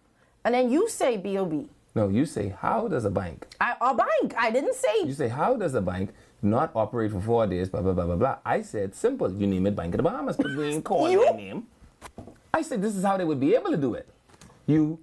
And then you say BOB. No, you say, how does a bank? A bank. I didn't say. You say, how does a bank not operate for 4 days, blah, blah, blah, blah, blah. I said, simple. You name it Bank of the Bahamas, but we ain't call their name. I said, this is how they would be able to do it. You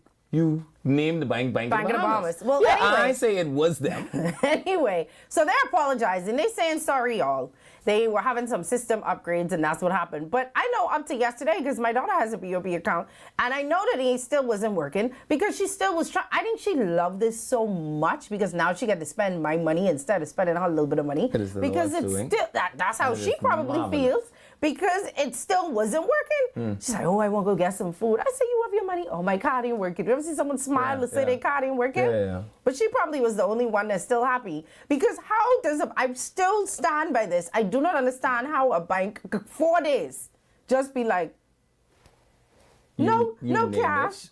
name the bank Bank of the Bahamas. Well, yeah, anyway. I say it was them. Anyway, so they're apologizing. They're saying, sorry, y'all. They were having some system upgrades, and that's what happened. But I know up to yesterday, because my daughter has a BOB account, and I know that he still wasn't working because she still was trying. I think she loved this so much because now she got to spend my money instead of spending her little bit of money. Because it's still, that's how she probably feels. Because it still wasn't working. She's like, oh, I want to go get some food. I said, you have your money? Oh, my card ain't working. You ever see someone smile and say their card ain't working? Yeah. But she probably was the only one that's still happy. Because how does I still stand by this. I do not understand how a bank, 4 days, just be like, no cash.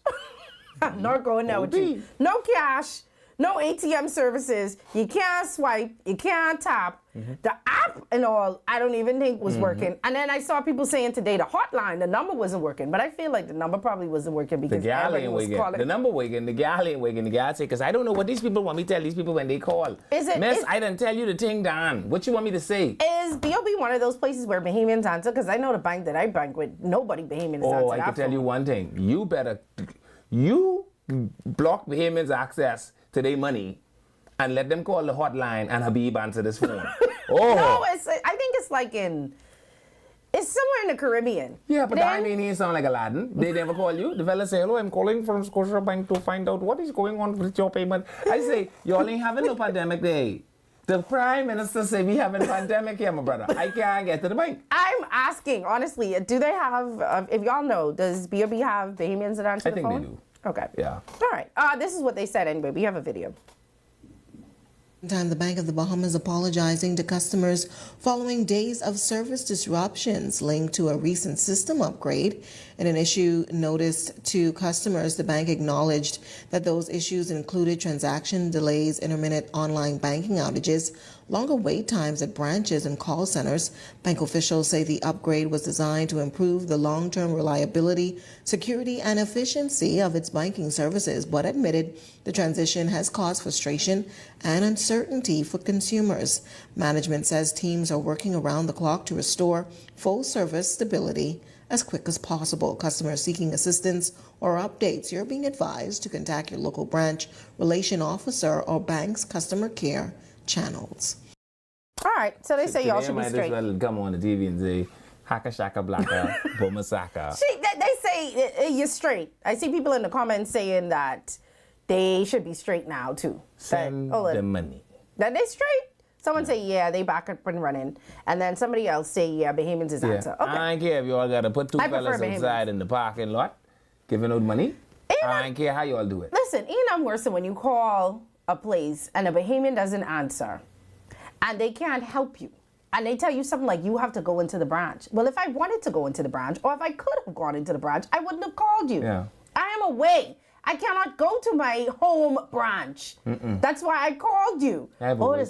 I'm not going there with you. No cash. No ATM services. You can't swipe. You can't tap. The app and all, I don't even think was working. And then I saw people saying today the hotline, the number wasn't working. But I feel like the number probably wasn't working because everybody was calling. The number working. The gal ain't working. The gal say, because I don't know what these people want me to tell these people when they call. Miss, I didn't tell you the thing, Dan. What you want me to say? Is BOB one of those places where Bahamians answer? Because I know the bank that I bank with, nobody Bahamians answer. Oh, I can tell you one thing. You block Bahamians access to their money and let them call the hotline and Habib answer this phone. No, I think it's like it's somewhere in the Caribbean. Yeah, but I mean, he sound like Aladdin. They never call you. The fella say, hello, I'm calling from Scotiabank to find out what is going on with your payment. I say, y'all ain't having no pandemic day. The Prime Minister say we having a pandemic here, my brother. I can't get to the bank. I'm asking, honestly, do they have, if y'all know, does BOB have Bahamians that answer the phone? I think they do. Okay. Yeah. All right. This is what they said anyway. We have a video. The Bank of the Bahamas apologizing to customers following days of service disruptions linked to a recent system upgrade. In an issue noticed to customers, the bank acknowledged that those issues included transaction delays, intermittent online banking outages, longer wait times at branches and call centers. Bank officials say the upgrade was designed to improve the long-term reliability, security, and efficiency of its banking services, but admitted the transition has caused frustration and uncertainty for consumers. Management says teams are working around the clock to restore full service stability as quick as possible. Customers seeking assistance or updates, you're being advised to contact your local branch, relation officer, or bank's customer care channels. All right, so they say y'all should be straight. Might as well come on the TV and say, haka shaka blaka, bomasaka. They say you're straight. I see people in the comments saying that they should be straight now, too. Send the money. That they straight? Someone say, yeah, they back up and running. And then somebody else say, yeah, Bahamians is answer. Okay. I don't care if you all got to put two fellas outside in the parking lot giving out money. I don't care how you all do it. Listen, ain't nothing worse than when you call a place and a Bahamian doesn't answer and they can't help you. And they tell you something like, you have to go into the branch. Well, if I wanted to go into the branch or if I could have gone into the branch, I wouldn't have called you. Yeah. I am away. I cannot go to my home branch. That's why I called you.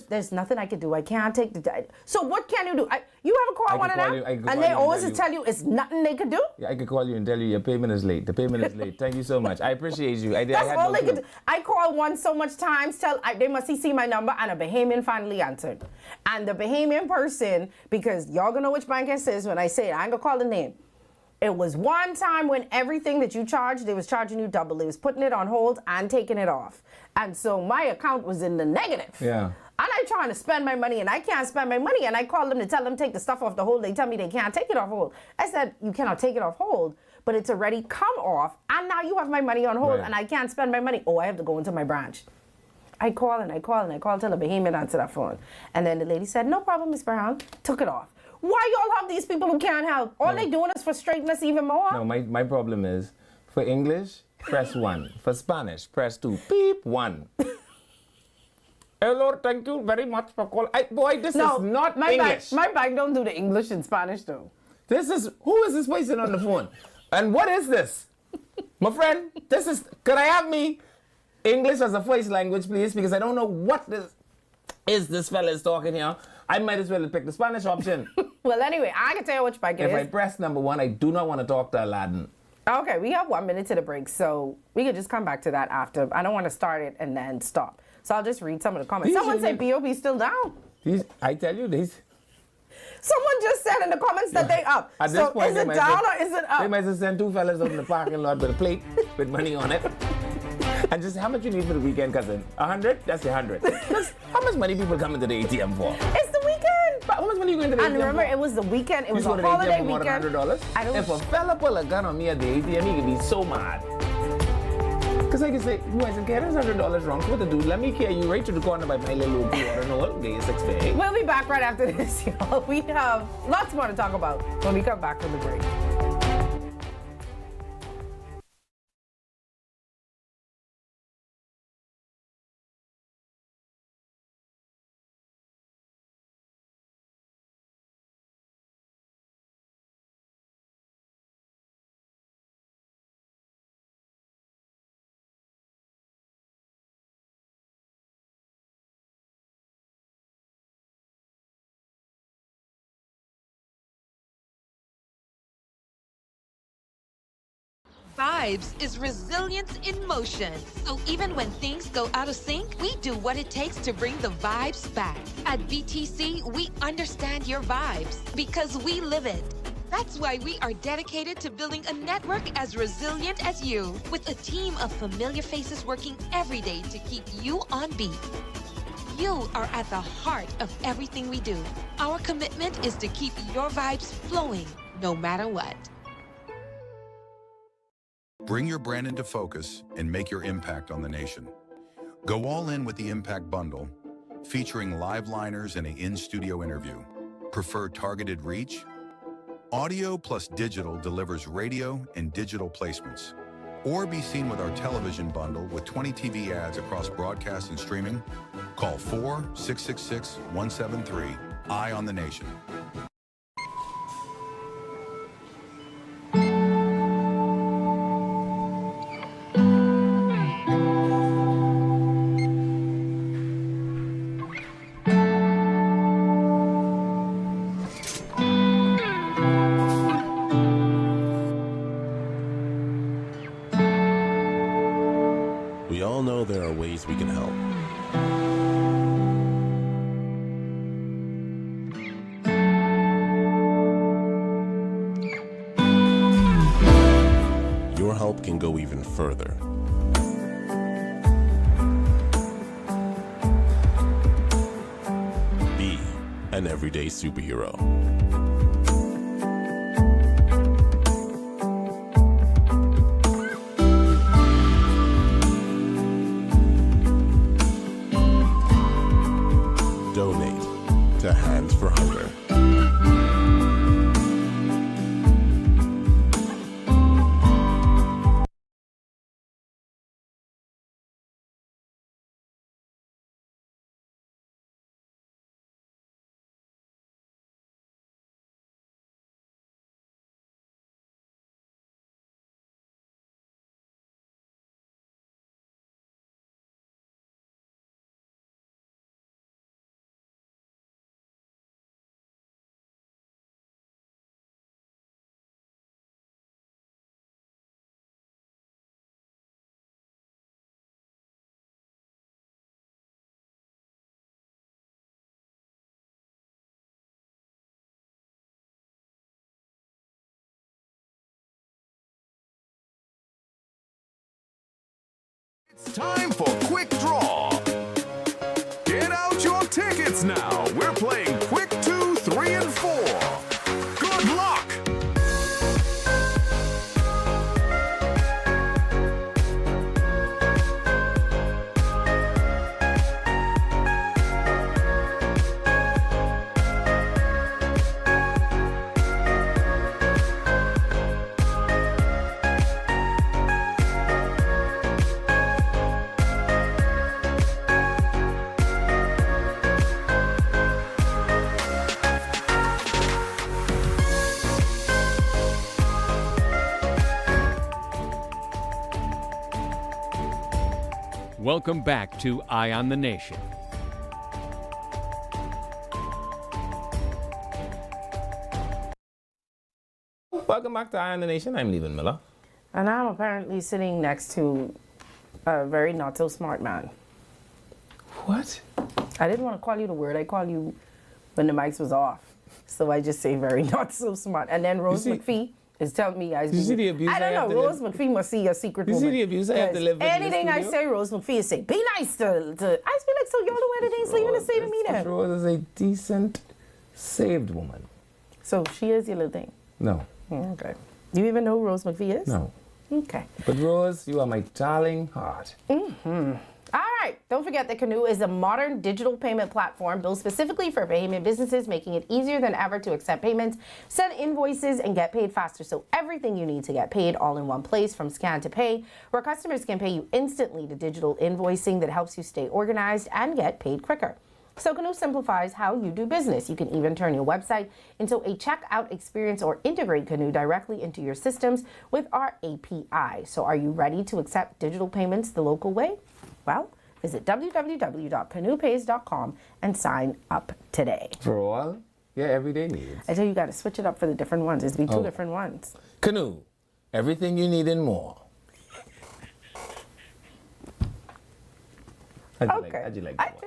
There's nothing I can do. I can't take the. So what can you do? You ever call one of them? And they always tell you it's nothing they can do? Yeah, I could call you and tell you your payment is late. The payment is late. Thank you so much. I appreciate you. That's all they could do. I called one so much times, they must see my number, and a Bahamian finally answered. And the Bahamian person, because y'all gonna know which bank it is when I say it, I ain't gonna call the name. It was one time when everything that you charged, they was charging you double. They was putting it on hold and taking it off. And so my account was in the negative. Yeah. And I'm trying to spend my money, and I can't spend my money. And I called them to tell them to take the stuff off the hold. They tell me they can't take it off hold. I said, you cannot take it off hold, but it's already come off. And now you have my money on hold, and I can't spend my money. Oh, I have to go into my branch. I call and I call and I call until the Bahamian answered that phone. And then the lady said, no problem, Miss Brown. Took it off. Why y'all have these people who can't help? All they doing is frustrating us even more. No, my problem is, for English, press 1. For Spanish, press 2. Beep, 1. Hello, thank you very much for calling. Boy, this is not English. My bank don't do the English and Spanish though. Who is this person on the phone? And what is this? My friend, could I have me English as a first language, please? Because I don't know what this fella is talking here. I might as well pick the Spanish option. Well, anyway, I can tell you which bank it is. If I press number 1, I do not want to talk to Aladdin. Okay, we have 1 minute to the break, so we could just come back to that after. I don't want to start it and then stop. So I'll just read some of the comments. Someone said BOB still down. I tell you this. Someone just said in the comments that they up. At this point, is it down or is it up? They might have sent 2 fellas out in the parking lot with a plate with money on it. And just how much you need for the weekend, cousin? 100? That's 100. How much money people come into the ATM for? It's the weekend. But how much money you going to the ATM And remember, for? it was the weekend. It was a holiday more weekend. Than $100? If a fella pull a gun on me at the ATM, he could be so mad. Because I can say, boys and carry $100 wrong. So what to do? Let me carry you right to the corner by my little water note. Get you 6 pay. We'll be back right after this, y'all. We have lots more to talk about when we come back from the break. Vibes is resilience in motion. So even when things go out of sync, we do what it takes to bring the vibes back. At BTC, we understand your vibes because we live it. That's why we are dedicated to building a network as resilient as you, with a team of familiar faces working every day to keep you on beat. You are at the heart of everything we do. Our commitment is to keep your vibes flowing, no matter what. Bring your brand into focus and make your impact on the nation. Go all in with the Impact Bundle, featuring live liners and an in-studio interview. Prefer targeted reach? Audio plus digital delivers radio and digital placements. Or be seen with our television bundle with 20 TV ads across broadcast and streaming. Call 4-666-173. Eye on the Nation. We all know there are ways we can help. Your help can go even further. Be an everyday superhero. It's time for Quick Draw. Get out your tickets now. We're playing Quick 2, 3, and 4. Good luck! Welcome back to Eye on the Nation. Welcome back to Eye on the Nation. I'm Levan Miller. And I'm apparently sitting next to a very not so smart man. What? I didn't want to call you the word. I call you when the mics was off. So I just say very not so smart. And then Rose McPhee is telling me you see the abuse I don't know. Rose McPhee must see a secret woman. You see the abuse I have to live with? Anything I say, Rose McPhee say, be nice to I just feel like, so y'all don't have anything even to say to me then. Rose is a decent, saved woman. So she is your little thing? No. Okay. Do you even know who Rose McPhee is? No. Okay. But Rose, you are my darling heart. Mm-hmm. All right. Don't forget that Canoe is a modern digital payment platform built specifically for payment businesses, making it easier than ever to accept payments, send invoices, and get paid faster. So everything you need to get paid all in one place, from scan to pay, where customers can pay you instantly to digital invoicing that helps you stay organized and get paid quicker. So Canoe simplifies how you do business. You can even turn your website into a checkout experience or integrate Canoe directly into your systems with our API. So are you ready to accept digital payments the local way? Well, visit www.canoepays.com and sign up today. For all your everyday needs. I tell you, you got to switch it up for the different ones. It's be two different ones. Canoe, everything you need and more. How'd you like that one?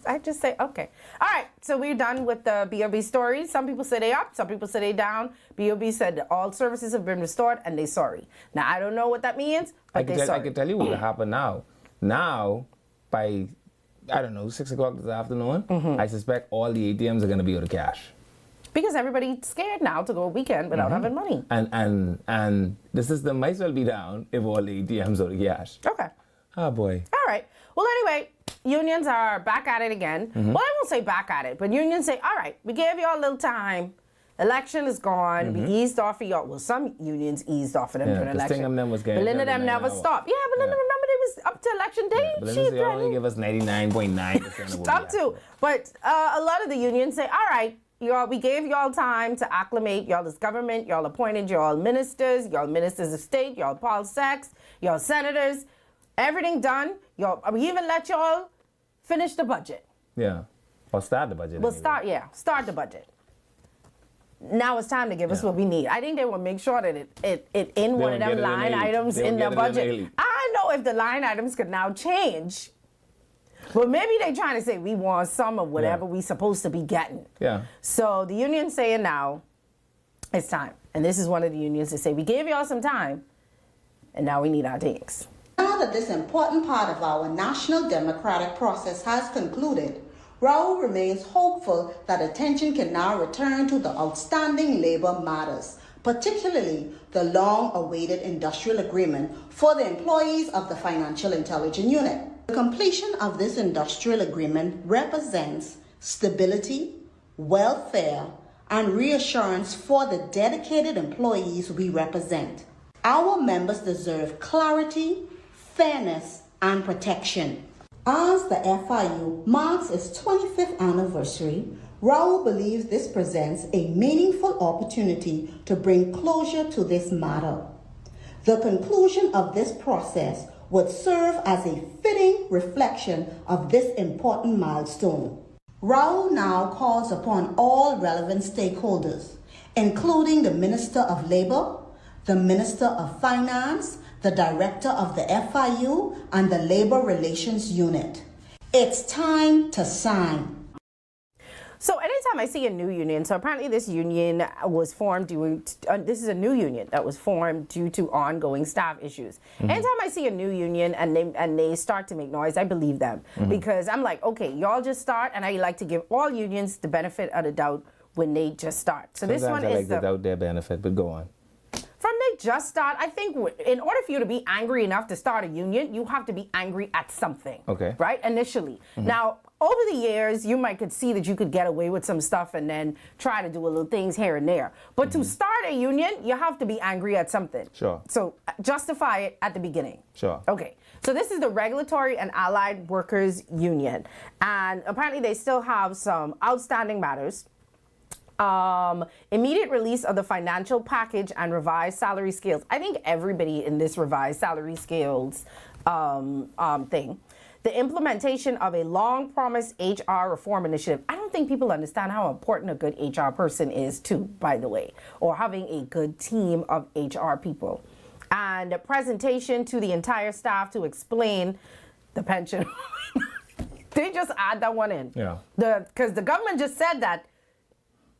I just say, okay. All right, so we're done with the BOB stories. Some people say they up, some people say they down. BOB said all services have been restored and they sorry. Now, I don't know what that means, but they sorry. I can tell you what will happen now. Now, by, I don't know, 6 o'clock this afternoon, I suspect all the ATMs are going to be out of cash. Because everybody's scared now to go a weekend without having money. And the system might as well be down if all the ATMs are out of cash. Okay. Oh, boy. All right. Well, anyway, unions are back at it again. Well, I won't say back at it, but unions say, all right, we gave y'all a little time. Election is gone. We eased off of y'all. Well, some unions eased off of them during election. Stingham them was getting Belinda them never stopped. Yeah, Belinda, remember they was up to election day? Belinda said only give us 99.9% of what up to. But a lot of the unions say, all right, y'all, we gave y'all time to acclimate. Y'all is government. Y'all appointed y'all ministers of state. Y'all Paul Sachs. Y'all senators. Everything done. Y'all, we even let y'all finish the budget. Yeah. Or start the budget. We'll start the budget. Now it's time to give us what we need. I think they will make sure that it in one of them line items in the budget. I don't know if the line items could now change. But maybe they're trying to say we want some of whatever we supposed to be getting. Yeah. So the union's saying now it's time. And this is one of the unions that say we gave y'all some time and now we need our things. Now that this important part of our national democratic process has concluded, Raul remains hopeful that attention can now return to the outstanding labor matters, particularly the long-awaited industrial agreement for the employees of the Financial Intelligence Unit. The completion of this industrial agreement represents stability, welfare, and reassurance for the dedicated employees we represent. Our members deserve clarity, fairness, and protection. As the FIU marks its 25th anniversary, Raul believes this presents a meaningful opportunity to bring closure to this matter. The conclusion of this process would serve as a fitting reflection of this important milestone. Raul now calls upon all relevant stakeholders, including the Minister of Labor, the Minister of Finance, the Director of the FIU, and the Labor Relations Unit. It's time to sign. So anytime I see a new union, so apparently this union was formed this is a new union that was formed due to ongoing staff issues. Anytime I see a new union and they start to make noise, I believe them because I'm like, okay, y'all just start, and I like to give all unions the benefit of the doubt when they just start. So Sometimes this one I is like to doubt their benefit, but go on. From they just start, I think in order for you to be angry enough to start a union, you have to be angry at something. Okay. Right? Initially. Now, over the years, you might could see that you could get away with some stuff and then try to do a little things here and there. But to start a union, you have to be angry at something. Sure. So justify it at the beginning. Sure. Okay. So this is the Regulatory and Allied Workers Union. And apparently they still have some outstanding matters. Immediate release of the financial package and revised salary scales. I think everybody in this revised salary scales thing. The implementation of a long-promised HR reform initiative. I don't think people understand how important a good HR person is too, by the way, or having a good team of HR people. And a presentation to the entire staff to explain the pension. They just add that one in. Yeah. Because the government just said that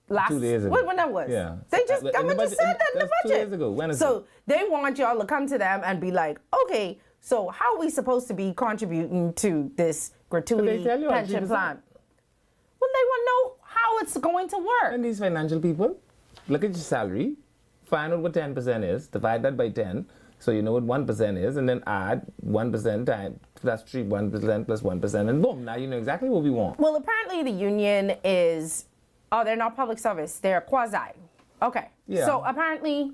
last 2 days ago. when that was. Yeah. They just government just said that in the That's budget. 2 days ago. When is so it? they want y'all to come to them and be like, okay, so how are we supposed to be contributing to this gratuity tell you pension 3%. plan? Well, they want to know how it's going to work. And these financial people, look at your salary, find out what 10% is, divide that by 10, so you know what 1% is, and then add 1% times plus 1% plus 1%, and boom, now you know exactly what we want. Well, apparently the union is, they're not public service, they're quasi. Okay. Yeah. So apparently,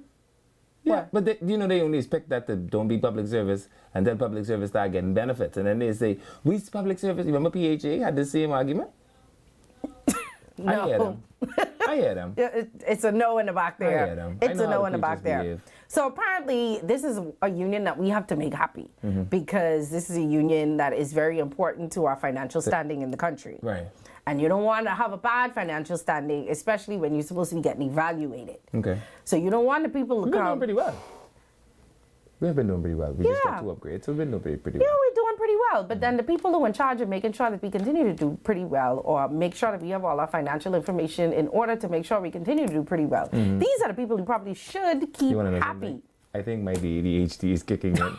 Yeah, but they only expect that to don't be public service, and then public service start getting benefits, and then they say, we public service, remember PHA had the same argument? no. I hear them. I hear them. It's a no in the back there. I hear them. It's I a know no how in the back creatures there. behave. So apparently, this is a union that we have to make happy because this is a union that is very important to our financial standing in the country. Right. And you don't want to have a bad financial standing, especially when you're supposed to be getting evaluated. Okay. So you don't want the people to We've been doing come. pretty well. We have been doing pretty well. We just got Yeah. 2 upgrades, so we've been doing pretty Yeah, well. we're doing pretty well. But then the people who are in charge of making sure that we continue to do pretty well, or make sure that we have all our financial information in order to make sure we continue to do pretty well. These are the people who probably should keep You want to know happy. something? I think my ADHD is kicking in.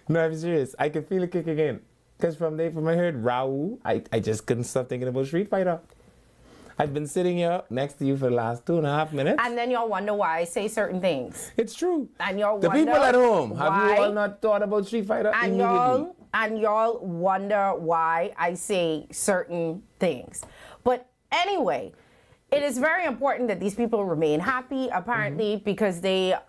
No, I'm serious. I can feel it kicking in. Because from I heard Raul, I just couldn't stop thinking about Street Fighter. I've been sitting here next to you for the last 2.5 minutes. And then y'all wonder why I say certain things. It's true. And y'all The wonder people at home, have you why- all not thought about Street Fighter and immediately? y'all wonder why I say certain things. But anyway, it is very important that these people remain happy, apparently, because they're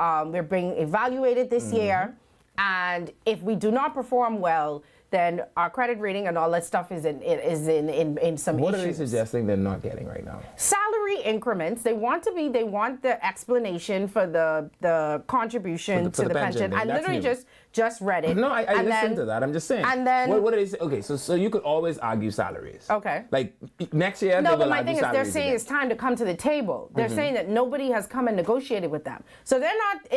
being evaluated this year. And if we do not perform well, then our credit rating and all that stuff is in some What are they issues. suggesting they're not getting right now? Salary increments. They want the explanation for the contribution For to the the pension pension. thing, I that's literally new. just read it. No, I And listened then- to that. I'm just saying. And then What do they say? Okay, so you could always argue salaries. Okay. Like next year, No, they but will my argue thing is they're salaries saying again. it's time to come to the table. They're saying that nobody has come and negotiated with them. So they're not,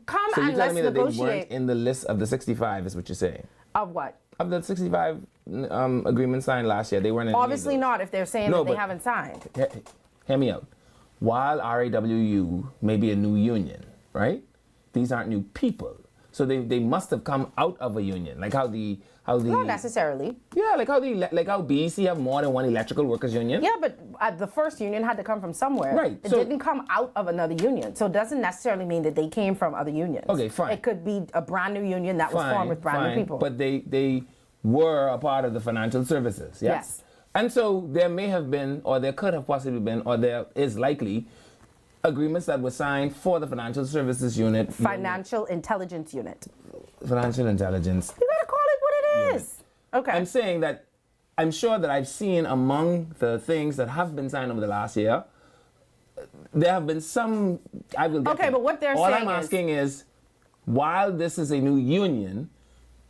come So you're and let's telling me that they weren't negotiate. in the list of the 65 is what you're saying? Of what? Of the 65 agreement signed last year, they weren't in any of Obviously those. not if they're saying No, that they but- haven't signed. Hear me out. While RAWU may be a new union, right? These aren't new people. So they must have come out of a union. Like how the Not necessarily. Yeah, like how BEC have more than one electrical workers union. Yeah, but the first union had to come from somewhere. Right, It so- didn't come out of another union. So it doesn't necessarily mean that they came from other unions. Okay, fine. It could be a brand new union that was formed with brand new people. But they were a part of the financial services, yes? Yes. And so there may have been, or there could have possibly been, or there is likely, agreements that were signed for the financial services unit. Financial intelligence unit. Financial intelligence. You gotta call it what it is. Okay. I'm saying that I'm sure that I've seen among the things that have been signed over the last year, there have been some, I will get Okay, to. but what they're All saying I'm asking is, while this is a new union,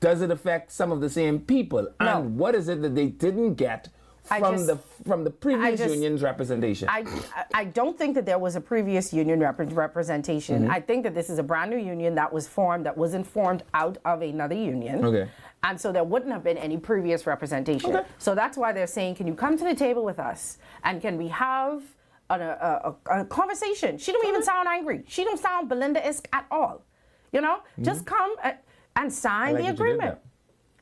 does it affect some of the same people? No. And what is it that they didn't get from the previous union's representation. I don't think that there was a previous union representation. I think that this is a brand new union that was formed, that wasn't formed out of another union. Okay. And so there wouldn't have been any previous representation. Okay. So that's why they're saying, can you come to the table with us and can we have a conversation? She don't even sound angry. She don't sound Belinda-esque at all. You know, just come and sign the agreement.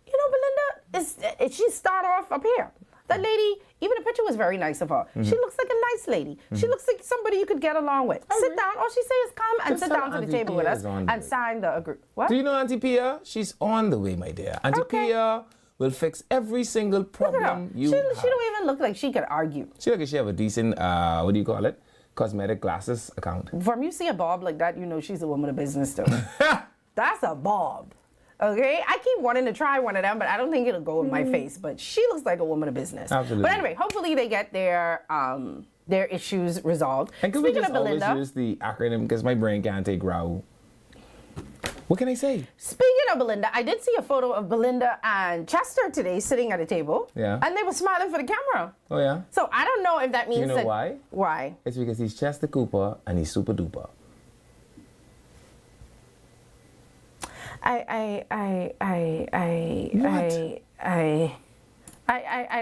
You know, Belinda she start off up here. That lady, even the picture was very nice of her. She looks like a nice lady. She looks like somebody you could get along with. Sit down. All she says is come and sit down to the table with us and sign the agreement. What? Do you know Auntie Pia? She's on the way, my dear. Auntie Pia will fix every single problem you have. She don't even look like she could argue. She look like she have a decent, what do you call it? Cosmetic glasses account. From you see a bob like that, you know she's a woman of business too. That's a bob. Okay, I keep wanting to try one of them, but I don't think it'll go in my face. But she looks like a woman of business. Absolutely. But anyway, hopefully they get their issues resolved. And can we just always use the acronym because my brain can't take ROW? What can I say? Speaking of Belinda, I did see a photo of Belinda and Chester today sitting at a table. Yeah. And they were smiling for the camera. Oh yeah. So I don't know if that means you know why? Why? It's because he's Chester Cooper and he's super duper. I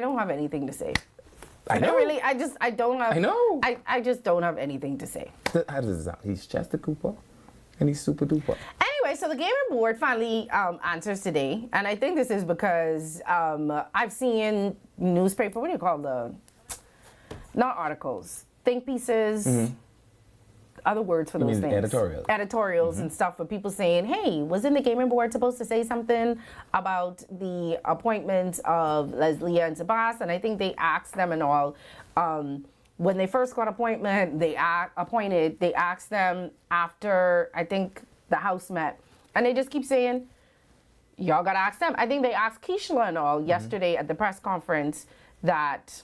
don't have anything to say. I know. I don't have. I know. I just don't have anything to say. How does it sound? He's Chester Cooper and he's super duper. Anyway, so the gaming board finally answers today, and I think this is because I've seen newspaper. What do you call not articles, think pieces. Other words for those things. Editorials and stuff for people saying, hey, wasn't the gaming board supposed to say something about the appointment of Leslie and Sabas? And I think they asked them and all. When they first got appointed, they asked them after, I think, the House met. And they just keep saying, y'all got to ask them. I think they asked Keishla and all yesterday at the press conference that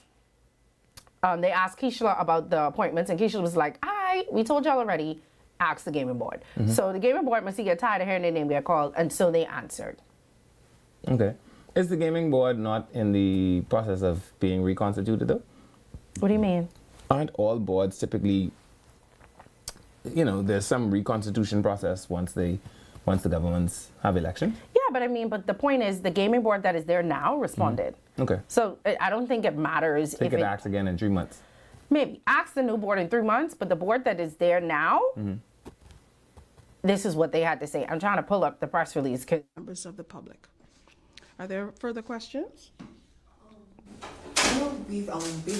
they asked Keishla about the appointments, and Keishla was like, we told y'all already, ask the gaming board. So the gaming board must get tired of hearing their name get called, and so they answered. Okay. Is the gaming board not in the process of being reconstituted, though? What do you mean? Aren't all boards typically, there's some reconstitution process once the governments have elections? Yeah, but the point is the gaming board that is there now responded. Okay. So I don't think it matters if it acts again in 3 months. Maybe. Ask the new board in 3 months, but the board that is there now, this is what they had to say. I'm trying to pull up the press release. Members of the public. Are there further questions? We've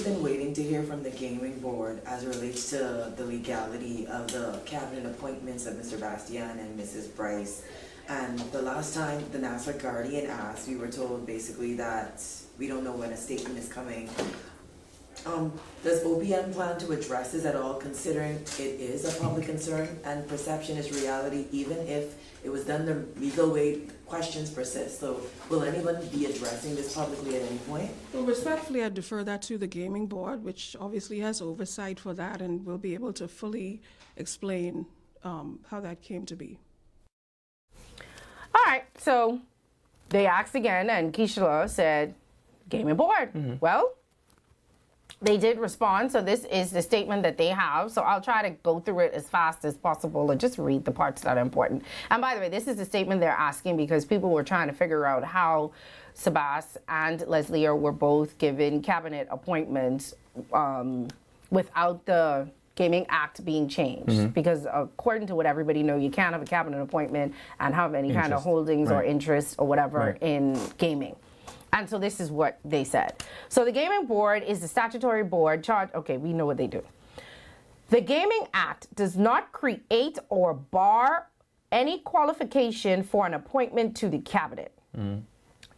been waiting to hear from the gaming board as it relates to the legality of the cabinet appointments of Mr. Bastian and Mrs. Bryce. And the last time the Nassau Guardian asked, we were told basically that we don't know when a statement is coming. Does OPM plan to address this at all, considering it is a public concern and perception is reality, even if it was done the legal way, questions persist? So will anyone be addressing this publicly at any point? Well, respectfully, I defer that to the gaming board, which obviously has oversight for that and will be able to fully explain how that came to be. All right, so they asked again, and Keishla said, gaming board. Well, they did respond, so this is the statement that they have. So I'll try to go through it as fast as possible and just read the parts that are important. And by the way, this is the statement they're asking because people were trying to figure out how Sabas and Leslie were both given cabinet appointments without the Gaming Act being changed. Because according to what everybody knows, you can't have a cabinet appointment and have any kind of holdings or interest or whatever in gaming. And so this is what they said. So the gaming board is the statutory board charged. Okay, we know what they do. The Gaming Act does not create or bar any qualification for an appointment to the cabinet.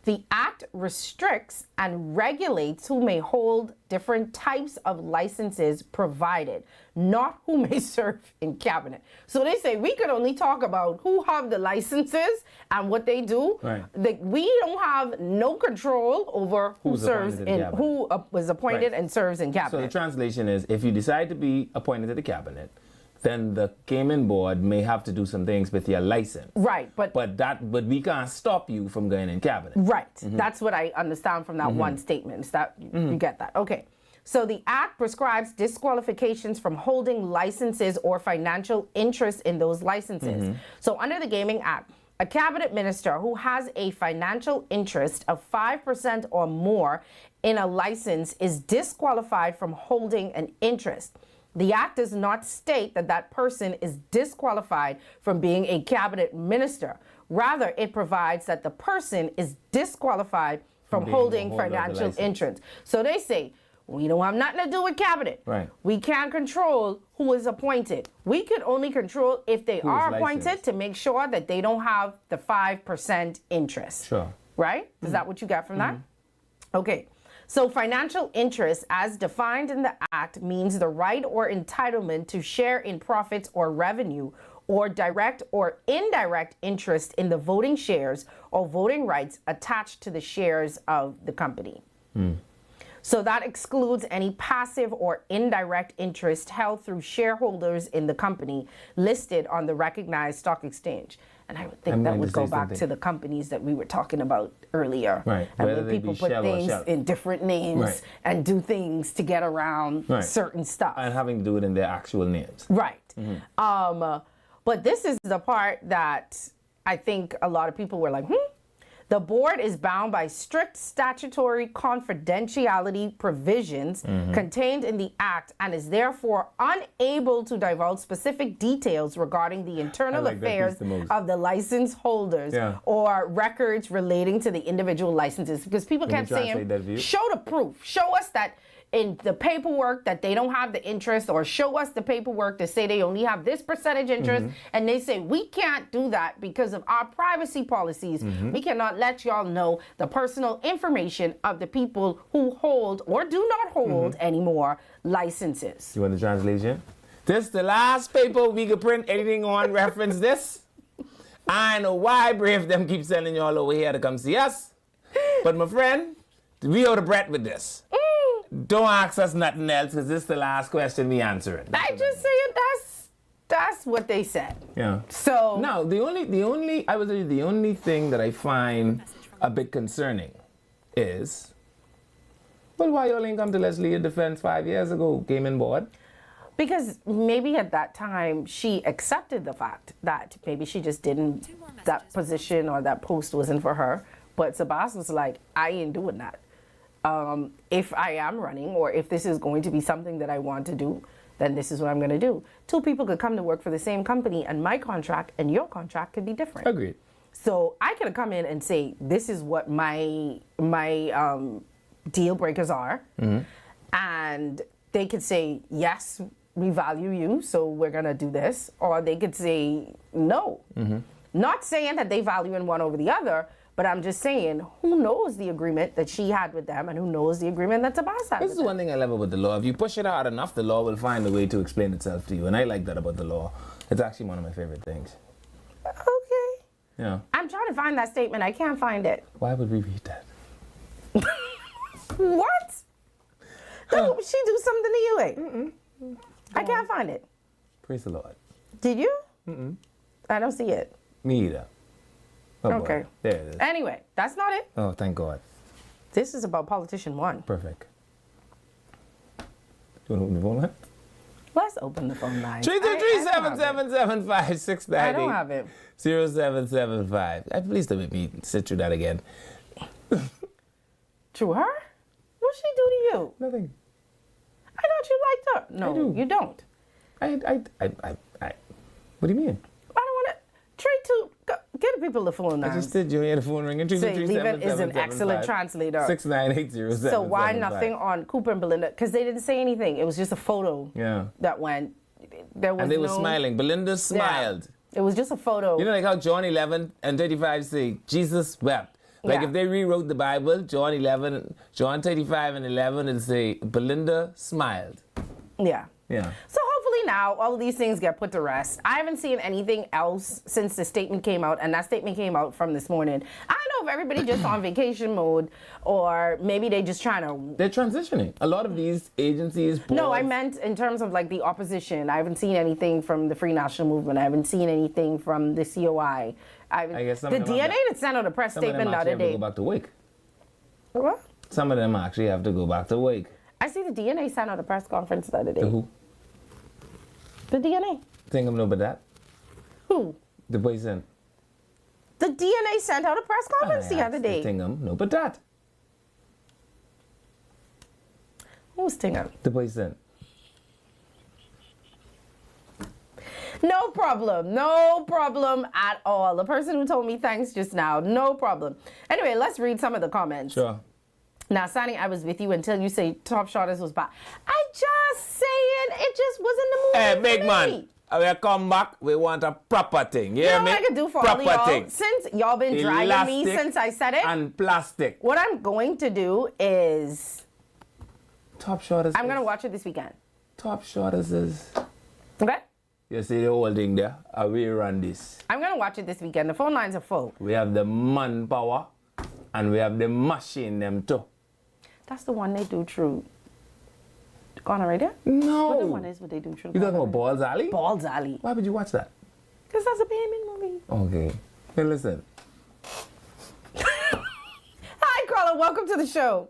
The Act restricts and regulates who may hold different types of licenses provided, not who may serve in cabinet. So they say we could only talk about who have the licenses and what they do. We don't have no control over who serves in who was appointed and serves in cabinet. So the translation is, if you decide to be appointed to the cabinet, then the gaming board may have to do some things with your license. Right, but we can't stop you from going in cabinet. Right. That's what I understand from that one statement. Is that you get that? Okay. So the Act prescribes disqualifications from holding licenses or financial interest in those licenses. So under the Gaming Act, a cabinet minister who has a financial interest of 5% or more in a license is disqualified from holding an interest. The Act does not state that that person is disqualified from being a cabinet minister. Rather, it provides that the person is disqualified from holding financial interest. So they say, we don't have nothing to do with cabinet. Right. We can't control who is appointed. We can only control if they are appointed to make sure that they don't have the 5% interest. Sure. Right? Is that what you got from that? Okay. So financial interest, as defined in the Act, means the right or entitlement to share in profits or revenue, or direct or indirect interest in the voting shares or voting rights attached to the shares of the company. So that excludes any passive or indirect interest held through shareholders in the company listed on the recognized stock exchange. And I would think that would go back to the companies that we were talking about earlier. Right. And Whether when they people be put shell or things shell. in different names Right. and do things to get around certain stuff. And having to do it in their actual names. Right. But this is the part that I think a lot of people were like, The board is bound by strict statutory confidentiality provisions contained in the Act and is therefore unable to divulge specific details regarding the internal affairs of the license holders or records relating to the individual licenses. Because people kept saying, show the proof. Show us that in the paperwork that they don't have the interest, or show us the paperwork that say they only have this percentage interest. And they say, we can't do that because of our privacy policies. We cannot let y'all know the personal information of the people who hold or do not hold anymore licenses. You want the translation? This the last paper we could print anything on reference this. I know why Brave them keep sending y'all over here to come see us. But my friend, we out of breath with this. Don't ask us nothing else, because this is the last question we answering. I just say that's what they said. Yeah. So now the only thing that I find a bit concerning is, well, why y'all ain't come to Leslie in defense 5 years ago, Gaming Board? Because maybe at that time she accepted the fact that maybe she just didn't, that position or that post wasn't for her. But Sabas was like, I ain't doing that. If I am running, or if this is going to be something that I want to do, then this is what I'm going to do. Two people could come to work for the same company, and my contract and your contract could be different. Agreed. So I could come in and say, this is what my deal breakers are. And they could say, yes, we value you, so we're going to do this. Or they could say, no. Not saying that they value in one over the other, but I'm just saying, who knows the agreement that she had with them, and who knows the agreement that Tabas had? This is one thing I love about the law. If you push it hard enough, the law will find a way to explain itself to you. And I like that about the law. It's actually one of my favorite things. Okay. Yeah. I'm trying to find that statement. I can't find it. Why would we read that? What? Did she do something to you? I can't find it. Praise the Lord. Did you? I don't see it. Me either. Oh, okay. Boy. There it is. Anyway, that's not it. Oh, thank God. This is about Politician 1. Perfect. Do you want to open the phone line? Let's open the phone line. 323-777-5698. I don't have it. 0775. Please don't make me sit through that again. True her? What'd she do to you? Nothing. I thought you liked her. No, I do. You don't. What do you mean? I don't want to. Trade to get the people the phone now. I just did. You hear the phone ringing. Say, Leaven is an excellent translator. 6980775. So why nothing on Cooper and Belinda? Because they didn't say anything. It was just a photo that went. There was and they were smiling. Belinda smiled. It was just a photo. You know, like how John 11 and 35 say, Jesus wept. Like if they rewrote the Bible, John 35 and 11, it'll say, Belinda smiled. Yeah. Yeah. So hopefully now all of these things get put to rest. I haven't seen anything else since the statement came out, and that statement came out from this morning. I don't know if if everybody just on vacation mode, or maybe they just trying to. They're transitioning. A lot of these agencies. No, I boards- meant in terms of like the opposition. I haven't seen anything from the Free National Movement. I haven't seen anything from the COI. I guess some the of them DNA have that sent out a press Some of them statement the actually other have to day. go back to work. What? Some of them actually have to go back to work. I see the DNA sent out a press conference the other day. To who? The DNA. Think of know about that? Who? The person. The DNA sent out a press conference the other day. Tingham, no, but that. Who's Tingham? The person. No problem at all. The person who told me thanks just now, no problem. Anyway, let's read some of the comments. Sure. Now, Sonny, I was with you until you say Top Shotters was back. I just saying, it just wasn't the movie. Hey, for big me. man. We come back, we want a proper thing. You Yeah, know what I could do for all proper of y'all? thing. Since y'all been dragging me Elastic since I said it, and plastic. what I'm going to do is Top Shotters. I'm going to watch it this weekend. Top Shotters is. Okay? You see the whole thing there? How we run this. I'm going to watch it this weekend. The phone lines are full. We have the manpower and we have the machine them too. That's the one they do through Ghana Radio? No. What the one is what they do through You talking about Balls Alley? Balls Alley. Why would you watch that? Because that's a payment movie. Okay. Hey, listen. Hi, Carla. Welcome to the show.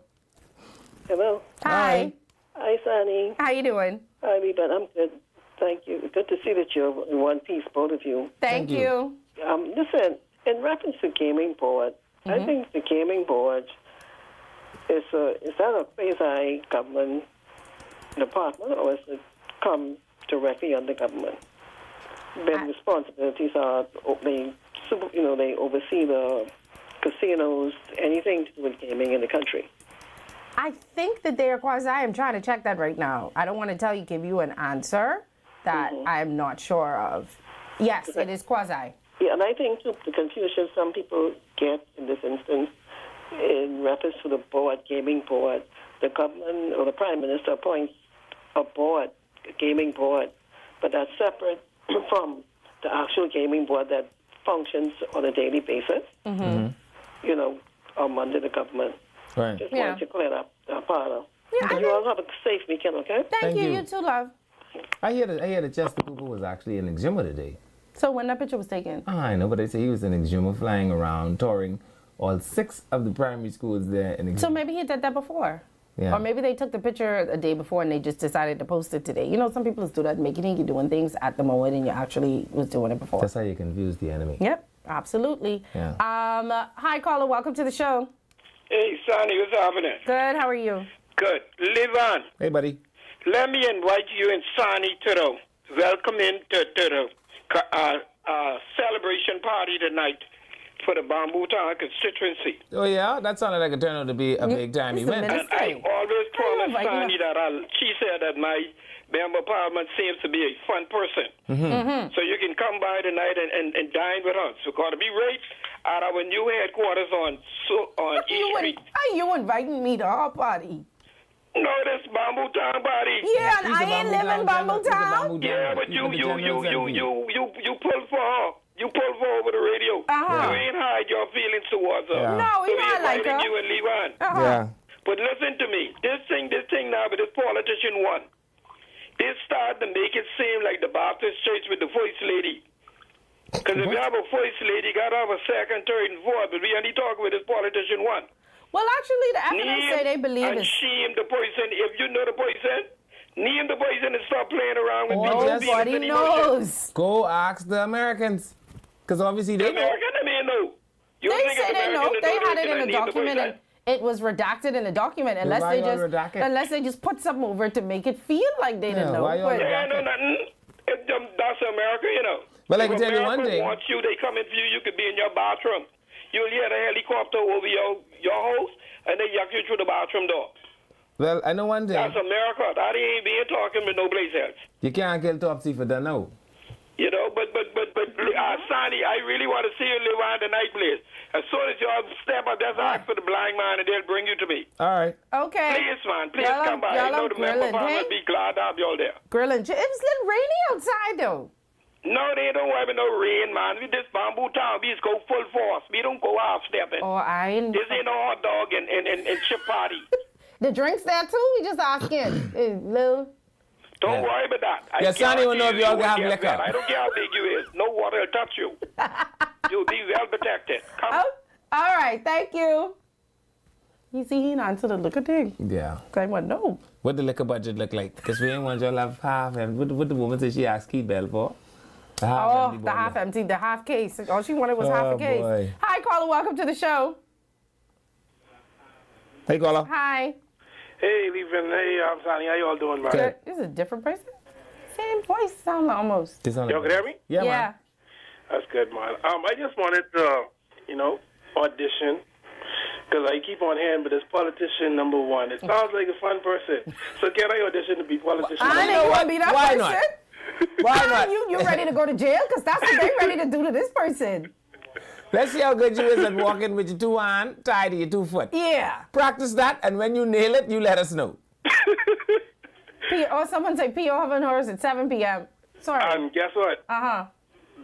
Hello. Hi. Hi, Sonny. How you doing? Hi, Reba. I'm good. Thank you. Good to see that you're in one piece, both of you. Thank you. Listen, in reference to gaming board, I think the gaming board is that a quasi-government department, or is it come directly under government? Their responsibilities are they oversee the casinos, anything to do with gaming in the country. I think that they are quasi. I'm trying to check that right now. I don't want to give you an answer that I'm not sure of. Yes, it is quasi. Yeah, and I think too, the confusion some people get in this instance, in reference to the board, gaming board, the government or the prime minister appoints a board, a gaming board, but that's separate from the actual gaming board that functions on a daily basis, under the government. Right. Just wanted to clear up that part of. You all have a safe weekend, okay? Thank you. You too, love. I hear that Chester Cooper was actually in Exuma today. So when that picture was taken? I know, but they say he was in Exuma flying around, touring all 6 of the primary schools there in Exuma. So maybe he did that before. Yeah. Or maybe they took the picture a day before and they just decided to post it today. You know, some people do that, make you think you're doing things at the moment and you actually was doing it before. That's how you confuse the enemy. Yep, absolutely. Yeah. Hi, caller. Welcome to the show. Hey, Sonny, what's happening? Good. How are you? Good. Live on. Hey, buddy. Let me invite you and Sonny to the welcome in to the celebration party tonight for the Bamboo Town constituency. Oh, yeah? That sounded like it turned out to be a big time event. And I always promised Sonny that she said that my member of parliament seems to be a fun person. So you can come by tonight and dine with us. We're going to be right at our new headquarters on East Street. Are you inviting me to our party? No, this Bamboo Town party. Yeah, and I ain't live in Bamboo Town. Yeah, but you pull for her. You pull for over the radio. You ain't hide your feelings towards her. Yeah. No, we not like her. You and leave on. Yeah. But listen to me. This thing now with this politician won. This started to make it seem like the Baptist church with the first lady. Because if you have a first lady, you got to have a second, third, and fourth. But we only talking with this politician one. Well, actually, the evidence say they believe and it. shame the person. If you know the person, name the person and stop playing around with Nobody knows. Go ask the Americans. Because obviously they know. American, I mean, no. You They think say if they know. American They don't had it know, in a name the document. person? And it was redacted in the document unless Why they y'all just redact it? put something over it to make it feel like they didn't know. why y'all But- Yeah, no, nothing. That's America, you know. But I If can tell you one America thing. wants you, they come in for you. You could be in your bathroom. You'll hear the helicopter over your house, and they yuck you through the bathroom door. Well, I know one thing. That's America. That ain't being talking with no place else. You can't kill Topsy for that now. You know, but Sonny, I really want to see you live on the night, please. As soon as y'all step up, just ask for the blind man, and they'll bring you to me. All right. Okay. Please, man, please Y'all come by. y'all I know the member grilling, of parliament hey? be glad to have y'all there. Grilling. It was a little rainy outside, though. No, they don't have no rain, man. We this Bamboo Town, we just go full force. We don't go half stepping. Oh, This ain't no hot dog and chip party. The drinks there too? We just asking. Little. Don't worry about that. Your son even know if you all have liquor. I don't care how big you is. No water will touch you. You'll be well protected. Come. Oh, all right, thank you. You see, he not to the liquor thing. Yeah. I want to know. What the liquor budget look like? Because we ain't want y'all have half. And what the woman said she asked Keith Bell for? The half empty the half empty, the half case. All she wanted was half a case. Boy. Hi, caller. Welcome to the show. Hey, caller. Hi. Hey, Leavin. Hey, I'm Sonny. How you all doing, man? Good. This is a different person. Same voice, sound like almost. Y'all can hear me? Yeah, man. That's good, man. I just wanted to, audition. Because I keep on hearing, but it's politician number one. It sounds like a fun person. So can I audition to be politician I number didn't one? want to be that Why person. not? Why not? You ready to go to jail? Because that's what they ready to do to this person. Let's see how good you is at walking with your 2 hands tied to your 2 foot. Yeah. Practice that, and when you nail it, you let us know. Or someone say P.O. having hers at 7 p.m. Sorry. And guess what? Uh-huh.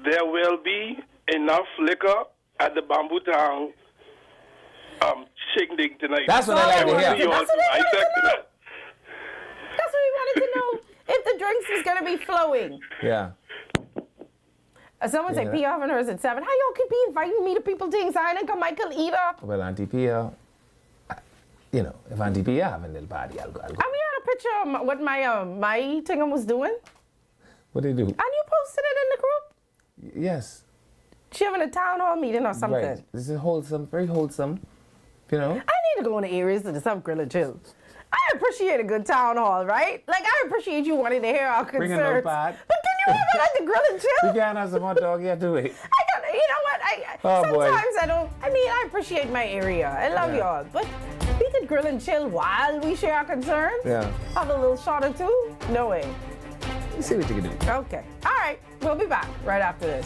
There will be enough liquor at the Bamboo Town shindig tonight. That's what I like to hear. That's what we wanted to know. If the drinks is going to be flowing. Yeah. Someone say P.O. having hers at 7. How y'all could be inviting me to people things? I didn't come Michael either. Well, Auntie Pia, if Auntie Pia having a little party, I'll go. I mean, I had a picture of what my thing was doing. What do you do? And you posted it in the group? Yes. She having a town hall meeting or something. Right. This is wholesome, very wholesome, I need to go in the areas to the South Grill and chill. I appreciate a good town hall, right? Like, I appreciate you wanting to hear our concerns. Bring a notepad. But can you have it at the Grill and Chill? We can't have some hot dog here, do we? You know what? Sometimes I appreciate my area. I love y'all. But we could grill and chill while we share our concerns? Yeah. Have a little shot or two? No way. Let's see what you can do. Okay. All right. We'll be back right after this.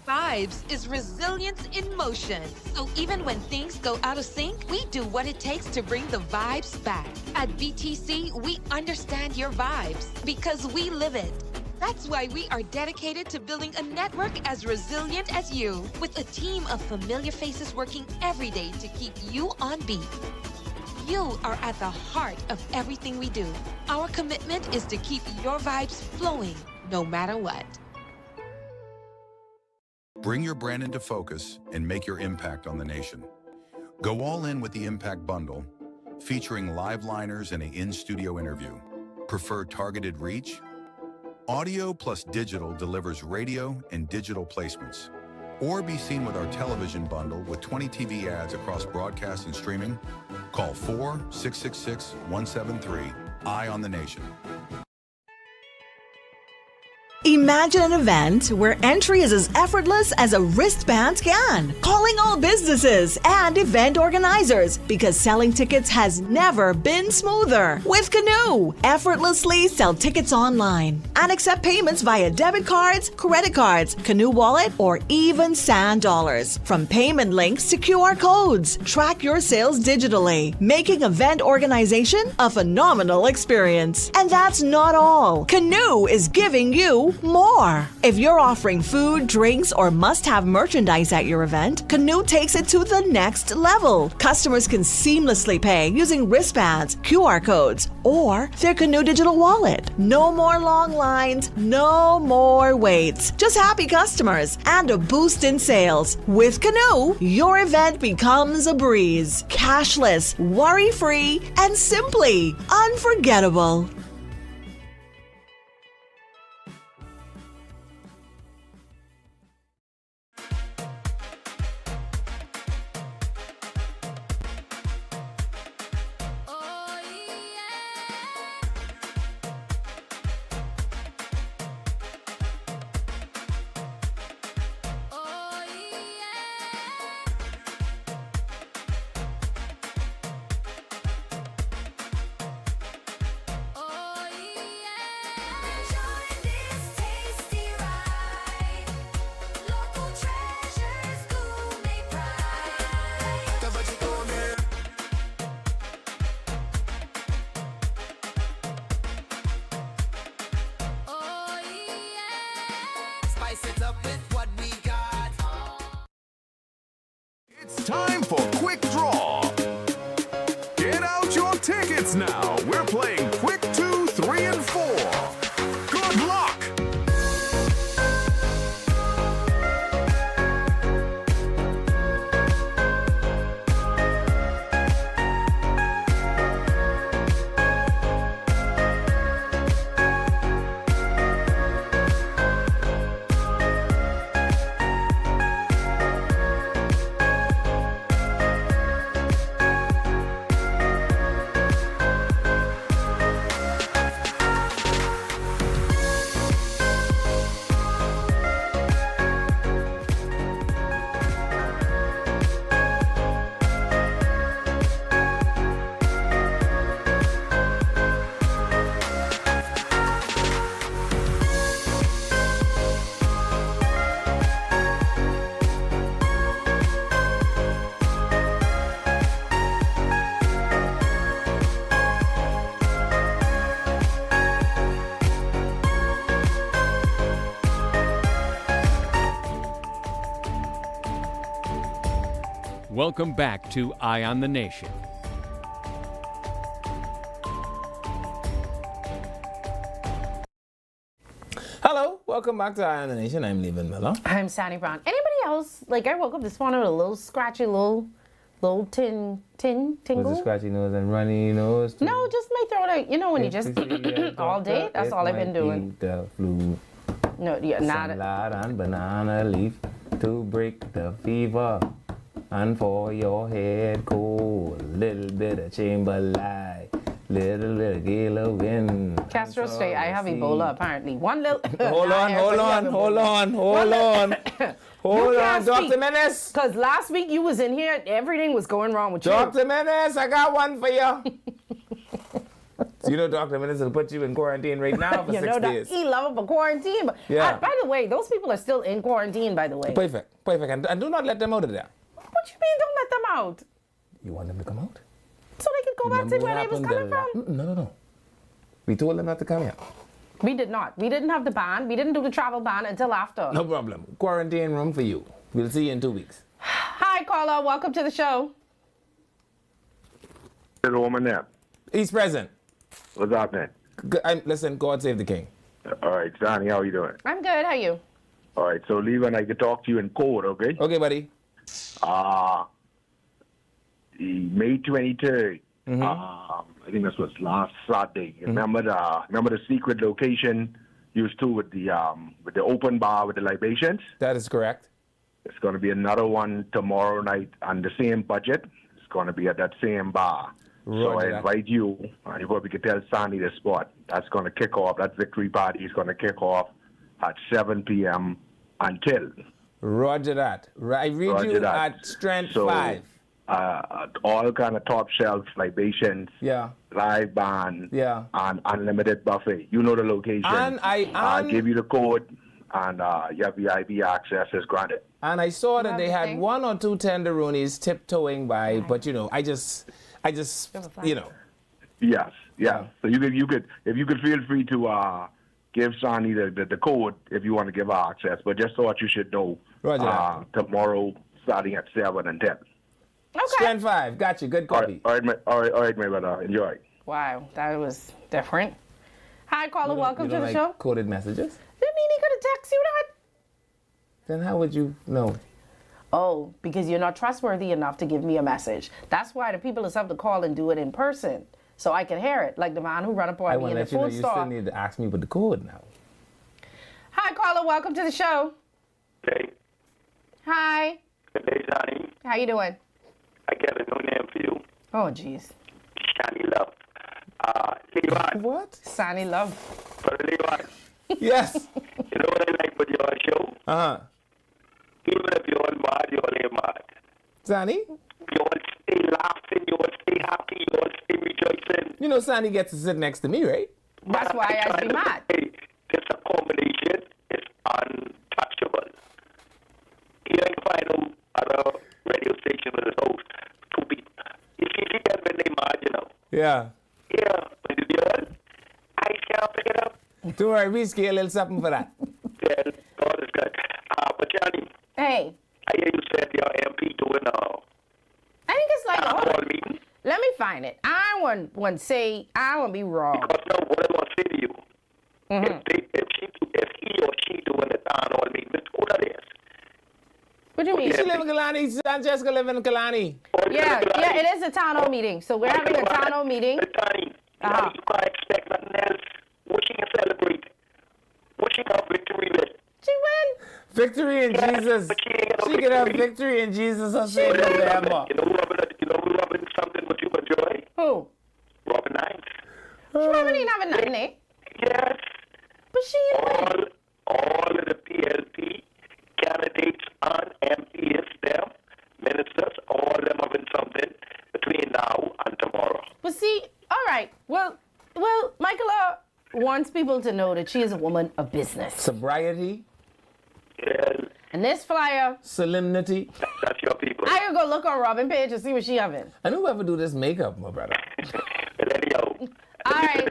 Vibes is resilience in motion. So even when things go out of sync, we do what it takes to bring the vibes back. At BTC, we understand your vibes because we live it. That's why we are dedicated to building a network as resilient as you, with a team of familiar faces working every day to keep you on beat. You are at the heart of everything we do. Our commitment is to keep your vibes flowing, no matter what. Bring your brand into focus and make your impact on the nation. Go all in with the Impact Bundle, featuring live liners and an in-studio interview. Prefer targeted reach? Audio plus digital delivers radio and digital placements. Or be seen with our television bundle with 20 TV ads across broadcast and streaming. Call 4-666-173. Eye on the Nation. Imagine an event where entry is as effortless as a wristband can. Calling all businesses and event organizers because selling tickets has never been smoother. With Canoe, effortlessly sell tickets online and accept payments via debit cards, credit cards, Canoe Wallet, or even Sand Dollars. From payment links to QR codes, track your sales digitally, making event organization a phenomenal experience. And that's not all. Canoe is giving you more. If you're offering food, drinks, or must-have merchandise at your event, Canoe takes it to the next level. Customers can seamlessly pay using wristbands, QR codes, or their Canoe digital wallet. No more long lines, no more waits. Just happy customers and a boost in sales. With Canoe, your event becomes a breeze. Cashless, worry-free, and simply unforgettable. Welcome back to Eye on the Nation. Hello, welcome back to Eye on the Nation. I'm Levan Miller. I'm Sandy Brown. Anybody else? Like, I woke up this morning with a little scratchy, little tingle. Was it scratchy nose and runny nose? Too? No, just my throat. You know when you just all day. That's all I've been doing. The flu. No, yeah, not. Salad and banana leaf to break the fever, and for your head cold, little bit of chamber light, little bit of gale of wind. Castro State. I have Ebola apparently. One little. Hold on, Dr. Menace. Because last week you was in here, everything was going wrong with you. Dr. Menace, I got one for you. So you know Dr. Menace will put you in quarantine right now for 6 days. He love him for quarantine. But yeah. By the way, those people are still in quarantine, by the way. Perfect. And do not let them out of there. What you mean don't let them out? You want them to come out? So they can go back to where they was coming from? No. We told them not to come here. We did not. We didn't have the ban. We didn't do the travel ban until after. No problem. Quarantine room for you. We'll see you in 2 weeks. Hi, caller. Welcome to the show. The woman there. He's present. What's up, man? Listen, God save the king. All right, Johnny, how are you doing? I'm good. How are you? All right, so Levan, I can talk to you in code, okay? Okay, buddy. May 23rd. I think this was last Saturday. Remember the secret location used to with the open bar with the libations? That is correct. It's going to be another one tomorrow night on the same budget. It's going to be at that same bar. So I invite you, and you probably can tell Sandy the spot. That's going to kick off. That victory party is going to kick off at 7 p.m. until. Roger that. I read you at Strength 5. All kind of top shelf libations. Yeah. Live band. Yeah. And unlimited buffet. You know the location. And I'll give you the code, and you have VIP access is granted. And I saw that they had 1 or 2 tenderoonies tiptoeing by, but I just, you know. Yes. So you could feel free to give Sonny the code if you want to give her access. But just thought you should know. Roger. Tomorrow starting at 7 and 10. Okay. Strength 5. Got you. Good copy. All right, my brother. Enjoy. Wow, that was different. Hi, caller. Welcome to the show. Coded messages? Didn't mean he could have texted you that. Then how would you know? Oh, because you're not trustworthy enough to give me a message. That's why the people just have to call and do it in person, so I can hear it. Like the man who ran up on me in the food store. You still need to ask me with the code now. Hi, caller. Welcome to the show. Okay. Hi. Good day, Johnny. How you doing? I got a new name for you. Oh, jeez. Shani Love. Levan. What? Shani Love. For Levan. Yes. You know what I like with your show? Even if you're all mad, you're all mad. Sandy? You all stay laughing, you all stay happy, you all stay rejoicing. You know Sandy gets to sit next to me, right? That's why I'd be mad. This combination is untouchable. You ain't find out at a radio station with a host. Two people. It's easy that when they mad, you know. Yeah. Yeah, but you hear I can't pick it up. Don't worry, we scale a little something for that. Yeah, God is good. But Johnny. Hey. I hear you said your MP doing I think it's like hall meeting. Let me find it. I want to say I want to be wrong. Because now what I want to say to you, if he or she doing a town hall meeting, Mr. Who that is? What do you mean? She live in Kalani. Jessica live in Kalani. Yeah, it is a town hall meeting. So we're having a town hall meeting. You can't expect nothing else. Wishing and celebrate. Wishing her victory with. She win. Victory in Jesus. She can have victory in Jesus. I'll say November. You know who Robin something what you enjoy? Who? Robin Hines. Robin ain't having nothing, eh? Yes. But she all of the PLP candidates on MPs, them ministers, all of them having something between now and tomorrow. But see, all right. Well, Michaela wants people to know that she is a woman of business. Sobriety. Yes. And this flyer. Solemnity. That's your people. I can go look on Robin page and see what she having. I knew whoever do this makeup, my brother. All right.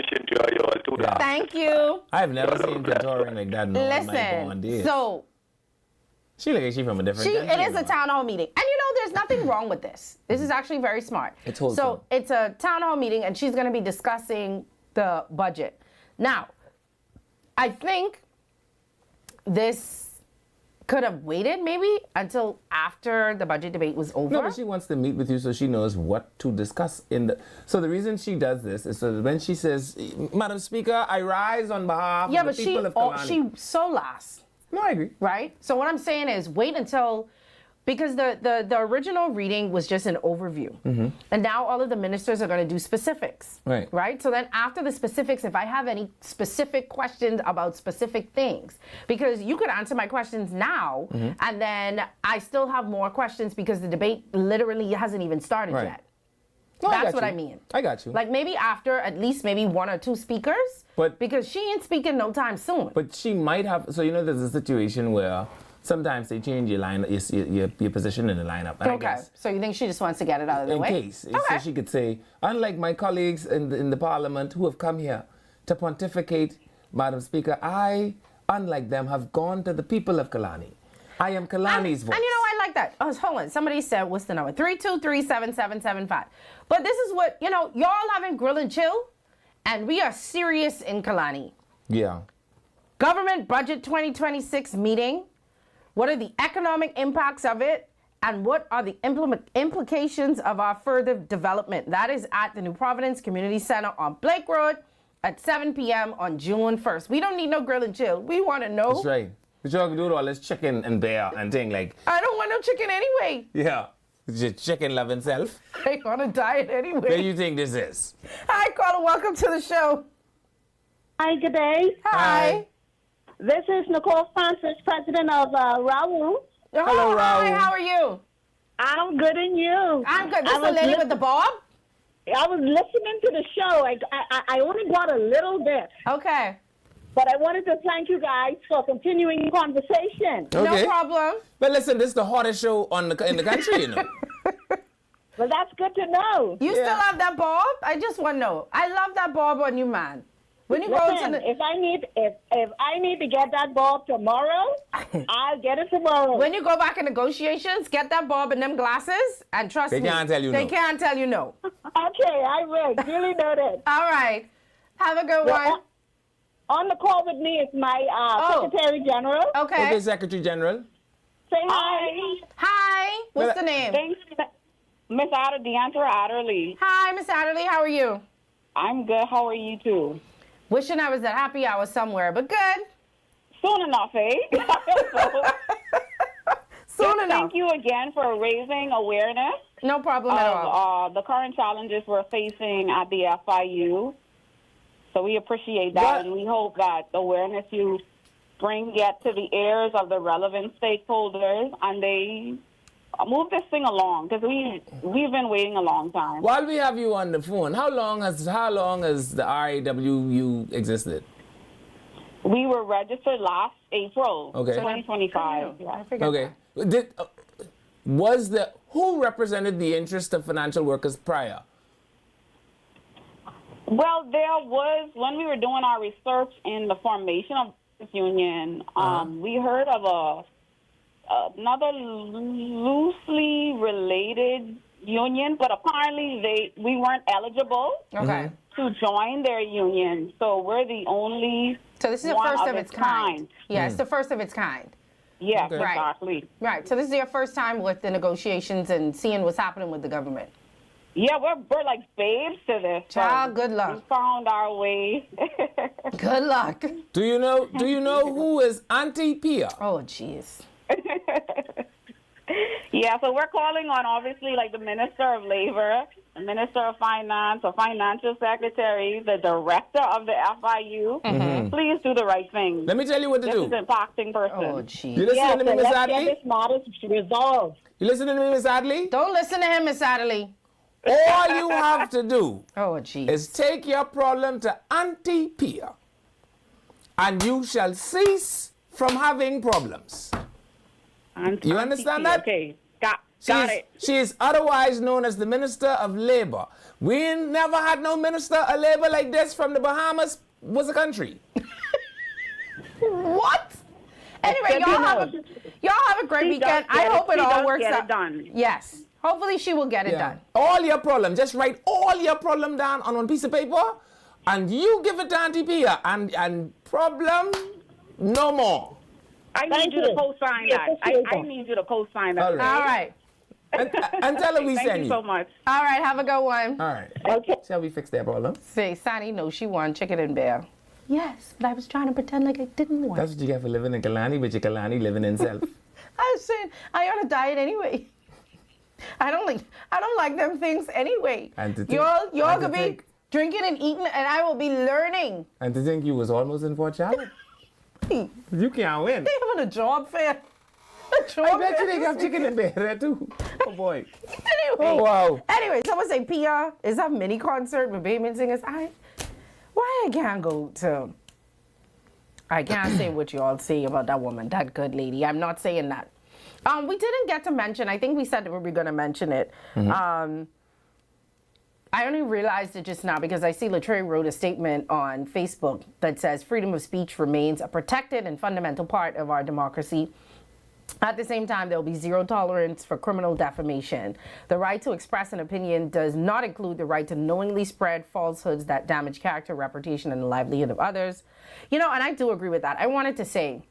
Thank you. I've never seen contouring like that in my born days. So She like she from a different country. It is a town hall meeting. And there's nothing wrong with this. This is actually very smart. It's wholesome. So it's a town hall meeting, and she's going to be discussing the budget. Now, I think this could have waited maybe until after the budget debate was over. No, but she wants to meet with you so she knows what to discuss So the reason she does this is so that when she says, Madam Speaker, I rise on behalf of the people of Kalani. she so last. No, I agree. Right? So what I'm saying is wait until, because the original reading was just an overview. Mm-hmm. And now all of the ministers are going to do specifics. Right. Right? So then after the specifics, if I have any specific questions about specific things, because you could answer my questions now, Mm-hmm. and then I still have more questions because the debate literally hasn't even started Right. yet. No, That's what you. I mean. I got you. Like maybe after at least maybe 1 or 2 speakers, because she ain't speaking no time soon. But she might have, so there's a situation where sometimes they change your line, your position in the lineup. And Okay, so you think she just wants to get it out of the in way? case. So she could say, unlike my colleagues in the parliament who have come here to pontificate, Madam Speaker, I, unlike them, have gone to the people of Kalani. I am Kalani's voice. And I like that. Oh, hold on. Somebody said, what's the number? 323-7775. But this is what, y'all having grill and chill, and we are serious in Kalani. Yeah. Government Budget 2026 meeting. What are the economic impacts of it? And what are the implications of our further development? That is at the New Providence Community Center on Blake Road at 7 p.m. on June 1st. We don't need no grill and chill. We want to know. That's right. But y'all can do all this chicken and bear and thing like. I don't want no chicken anyway. Yeah. Just chicken loving self. I on a diet anyway. Where you think this is? Hi, caller. Welcome to the show. Hi, good day. Hi. This is Nicole Francis, president of Raul. Hello, Raul. Hi, how are you? I'm good, and you? I'm good. This is the lady with the bob? I was listening to the show. I only got a little bit. Okay. But I wanted to thank you guys for continuing the conversation. Okay. No problem. But listen, this is the hottest show in the country, Well, that's good to know. You still have that bob? I just want to know. I love that bob on you, man. When you Listen, go to the... if I need to get that bob tomorrow, I'll get it tomorrow. When you go back in negotiations, get that bob and them glasses, and trust me. They can't tell you no. They can't tell you no. Okay, I will. Really noted. All right. Have a good one. On the call with me is my Secretary General. Okay, Secretary General. Say hi. Hi. What's the name? Thanks, Miss Adderley. Hi, Miss Adderley. How are you? I'm good. How are you too? Wishing I was at happy hour somewhere, but good. Soon enough, eh? Soon enough. Thank you again for raising awareness. No problem at all. The current challenges we're facing at the FIU. So we appreciate that, and we hope that the awareness you bring get to the ears of the relevant stakeholders, and they move this thing along, because we've been waiting a long time. While we have you on the phone, how long has the RAWU existed? We were registered last April, Okay. 2025. Okay. Who represented the interest of financial workers prior? Well, there was, when we were doing our research in the formation of this union, we heard of another loosely related union, but apparently we weren't eligible to join their union. So we're the only So this is the one first of its kind. Yeah, it's the first of its kind. Yes, Right. exactly. Right. So this is your first time with the negotiations and seeing what's happening with the government. Yeah, we're like babes to this. Child, good luck. We found our way. Good luck. Do you know who is Auntie Pia? Oh, jeez. Yeah, so we're calling on, obviously, like the Minister of Labor, the Minister of Finance, the Financial Secretary, the Director of the FIU. Please do the right thing. Let me tell you what to do. This is impacting person. Oh, jeez. You listening to me, Miss Let's Adley? get this matter resolved. You listening to me, Miss Adley? Don't listen to him, Miss Adderley. All you have to do is take your problem to Auntie Pia, and you shall cease from having problems. You understand that? Okay, got it. She is otherwise known as the Minister of Labor. We never had no Minister of Labor like this from the Bahamas was a country. What? Anyway, y'all have a great weekend. I hope it all works out. Done. Yes. Hopefully she will get it done. All your problem. Just write all your problem down on one piece of paper, and you give it to Auntie Pia. And problem no more. I need you to co-sign that. I need you to co-sign that. All right. And tell her we send you. Thank you so much. All right, have a good one. All right. Okay. Shall we fix that problem? Say, Sonny, no, she won chicken and bear. Yes, but I was trying to pretend like I didn't want. That's what you get for living in Kalani, but your Kalani living in self. I was saying, I on a diet anyway. I don't like them things anyway. Y'all could be drinking and eating, and I will be learning. And to think you was almost in Fort Charlotte. You can't win. They having a job fair. I bet you they got chicken and bear there too. Oh boy. Anyway. Oh wow. Anyway, someone say Pia is a mini concert with Bateman singers. Why I can't go to? I can't say what you all say about that woman, that good lady. I'm not saying that. We didn't get to mention. I think we said that we were going to mention it. Mm-hmm. I only realized it just now because I see Latreille wrote a statement on Facebook that says freedom of speech remains a protected and fundamental part of our democracy. At the same time, there will be zero tolerance for criminal defamation. The right to express an opinion does not include the right to knowingly spread falsehoods that damage character, reputation, and the livelihood of others. You know, and I do agree with that. I wanted to say,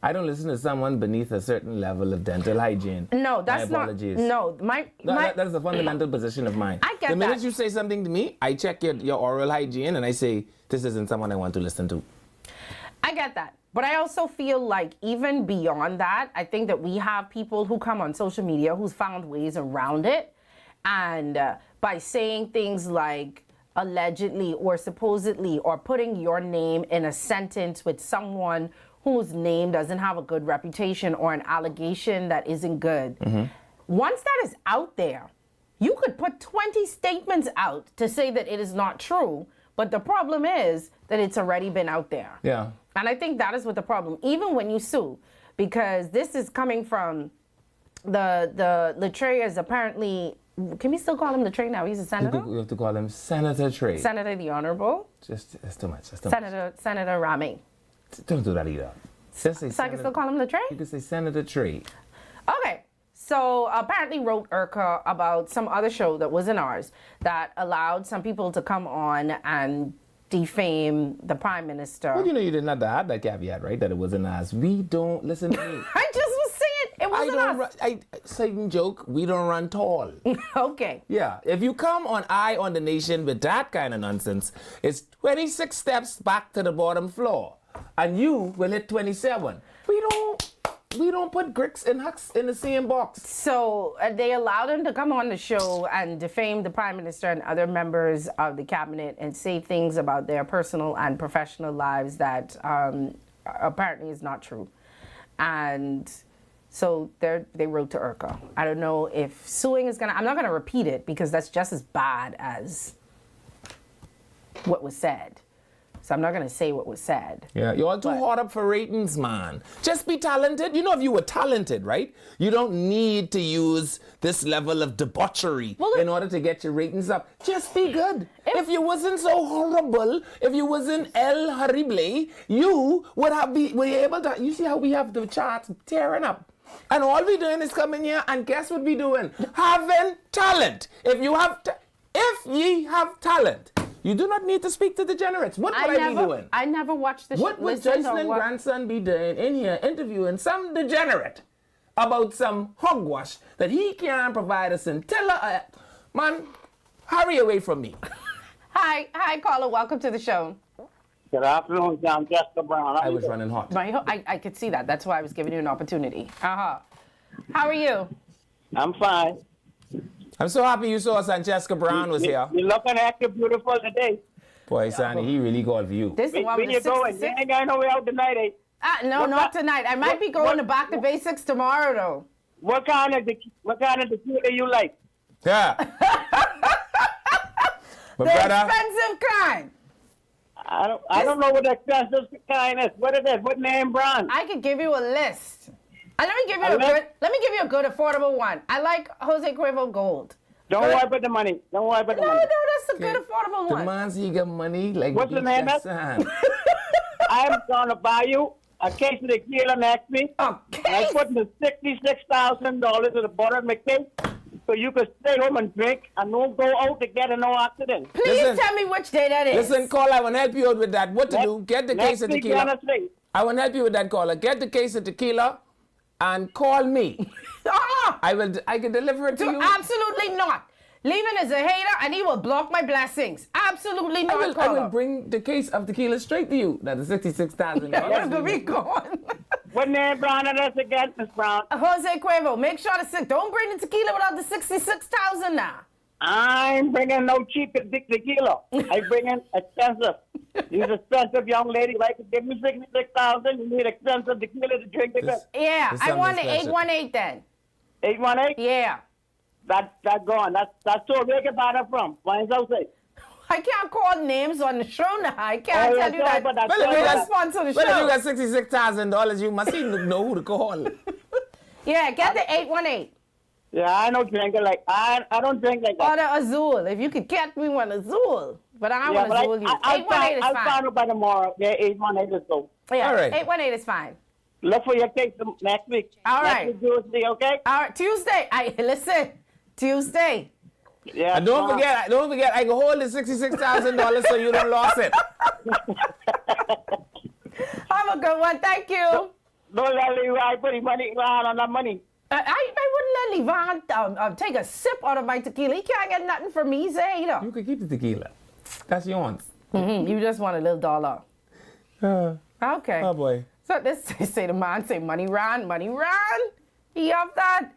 I don't listen to someone beneath a certain level of dental hygiene. No, that's my apologies. not. No, that's a fundamental position of mine. I get the minute that. you say something to me, I check your oral hygiene and I say, this isn't someone I want to listen to. I get that. But I also feel like even beyond that, I think that we have people who come on social media who's found ways around it. And by saying things like allegedly or supposedly or putting your name in a sentence with someone whose name doesn't have a good reputation or an allegation that isn't good. Mm-hmm. Once that is out there, you could put 20 statements out to say that it is not true. But the problem is that it's already been out there. Yeah. And I think that is what the problem, even when you sue, because this is coming from the Latreille is apparently, can we still call him Latreille now? He's a senator? We have to call him Senator Trey. Senator the Honorable. That's too much. Senator Ramey. Don't do that either. Just say so I can still call him Latreille? You can say Senator Trey. Okay. So apparently wrote Urka about some other show that wasn't ours that allowed some people to come on and defame the prime minister. Well, you know, you did not add that caveat, right? That it wasn't us. We don't listen to me. I just was saying it wasn't us. Saying joke, we don't run tall. Okay. Yeah. If you come on Eye on the Nation with that kind of nonsense, it's 26 steps back to the bottom floor. And you will hit 27. We don't put Grix and Hux in the same box. So they allowed him to come on the show and defame the prime minister and other members of the cabinet and say things about their personal and professional lives that apparently is not true. And so they wrote to Urka. I don't know if suing is I'm not gonna repeat it because that's just as bad as what was said. So I'm not going to say what was said. Yeah, you're all too hot up for ratings, man. Just be talented. You know, if you were talented, right? You don't need to use this level of debauchery in order to get your ratings up. Just be good. If you wasn't so horrible, if you wasn't El Horrible, you would have be able to. You see how we have the charts tearing up. And all we doing is coming here and guess what we doing? Having talent. If ye have talent, you do not need to speak to degenerates. What would I be doing? I never watched the show. What would Jocelyn grandson be doing in here interviewing some degenerate about some hogwash that he can't provide us in? Tell her, man, hurry away from me. Hi, caller. Welcome to the show. Good afternoon, I'm Jessica Brown. I was running hot. I could see that. That's why I was giving you an opportunity. How are you? I'm fine. I'm so happy you saw us and Jessica Brown was here. You're looking acting beautiful today. Boy, Sonny, he really called for you. This is where you going? You ain't got nowhere out tonight, eh? No, not tonight. I might be going to Back to Basics tomorrow, though. What kind of tequila you like? Yeah. The expensive kind. I don't know what the expensive kind is. What is it? What name brand? I could give you a list. Let me give you a good affordable one. I like Jose Cuervo Gold. Don't worry about the money. Don't worry about the money. No, that's a good affordable one. The man's he got money like what's the name? I'm gonna buy you a case of tequila next week. And I put in the $66,000 at the bottom of my case so you could stay home and drink and don't go out to get in no accident. Please tell me which day that is. Listen, caller, I want to help you out with that. What to do? Get the case of tequila. I want to help you with that, caller. Get the case of tequila and call me. I can deliver it to you. Absolutely not. Levin is a hater and he will block my blessings. Absolutely not. I will bring the case of tequila straight to you. That is $66,000. It's gonna be gone. What name Brown it is again, Miss Brown? Jose Cuervo. Make sure to don't bring the tequila without the $66,000 now. I'm bringing no cheap tequila. I bring in expensive. You're an expensive young lady. Like, give me $66,000. You need expensive tequila to drink it. Yeah, I want the 818 then. 818? Yeah. That's gone. That's so where can buy that from? Why is that say? I can't call names on the show now. I can't tell you that. Well, if you got $66,000, you must even know who to call. Yeah, get the 818. Yeah, I don't drink it like I don't drink like that. Or the Azul. If you could get me one Azul. But I want Azul. 818 is fine. I'll find it by tomorrow. Yeah, 818 is so. Yeah, all right. 818 is fine. Look for your case next week. All right. Next week, Tuesday, okay? All right, Tuesday. Listen, Tuesday. Yeah. And don't forget, I can hold the $66,000 so you don't lose it. Have a good one. Thank you. Don't let Levi put money on that money. I wouldn't let Levon take a sip out of my tequila. He can't get nothing from me, say, You can keep the tequila. That's yours. You just want a little dollar. Okay. Oh, boy. So this say the man, say money run. He have that.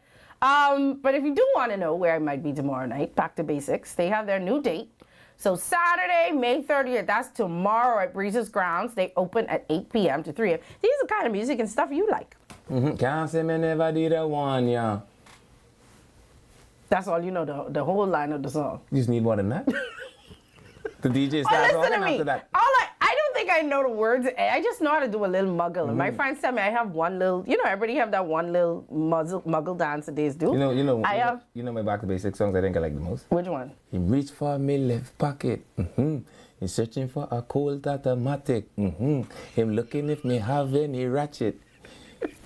But if you do want to know where I might be tomorrow night, Back to Basics, they have their new date. So Saturday, May 30th, that's tomorrow at Breezes Grounds. They open at 8 p.m. to 3 a.m. These are the kind of music and stuff you like. Can't say me never did a one, yeah. That's all you know, the whole line of the song. You just need more than that. The DJ starts listen to me. after that. I don't think I know the words. I just know how to do a little muggle. And my friends tell me I have one little, everybody have that one little muggle dance that they do. You know my Back to Basics songs I think I like the most? Which one? He reached for me left pocket. He's searching for a Colt automatic. Him looking if me have any ratchet.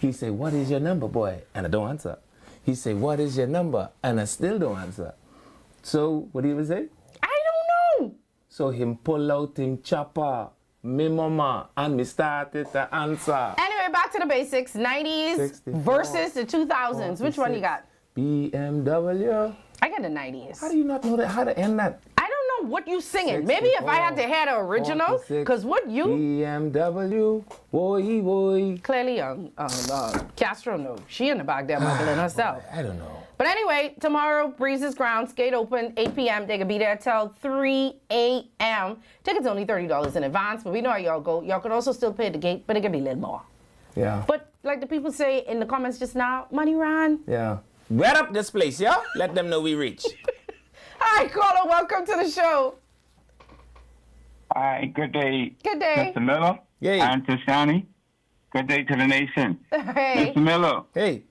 He say, what is your number, boy? And I don't answer. He say, what is your number? And I still don't answer. So, what do you say? I don't know. So him pull out him chopper, me mama, and me started to answer. Anyway, back to the basics. 90s versus the 2000s. Which one you got? BMW. I got the 90s. How do you not know how to end that? I don't know what you singing. Maybe if I had to hear the original, because what you... BMW, boy. Clearly, Castro knows. She in the back there muggling herself. I don't know. But anyway, tomorrow, Breezes Grounds, gate open, 8 p.m. They can be there till 3 a.m. Tickets only $30 in advance, but we know how y'all go. Y'all could also still pay at the gate, but it could be a little more. Yeah. But like the people say in the comments just now, money run. Yeah. Wet up this place, yeah? Let them know we reach. Hi, caller. Welcome to the show. Hi, good day. Good day. Mr. Miller. Yay. And Tashani. Good day to the nation. Hey. Mr. Miller. Hey.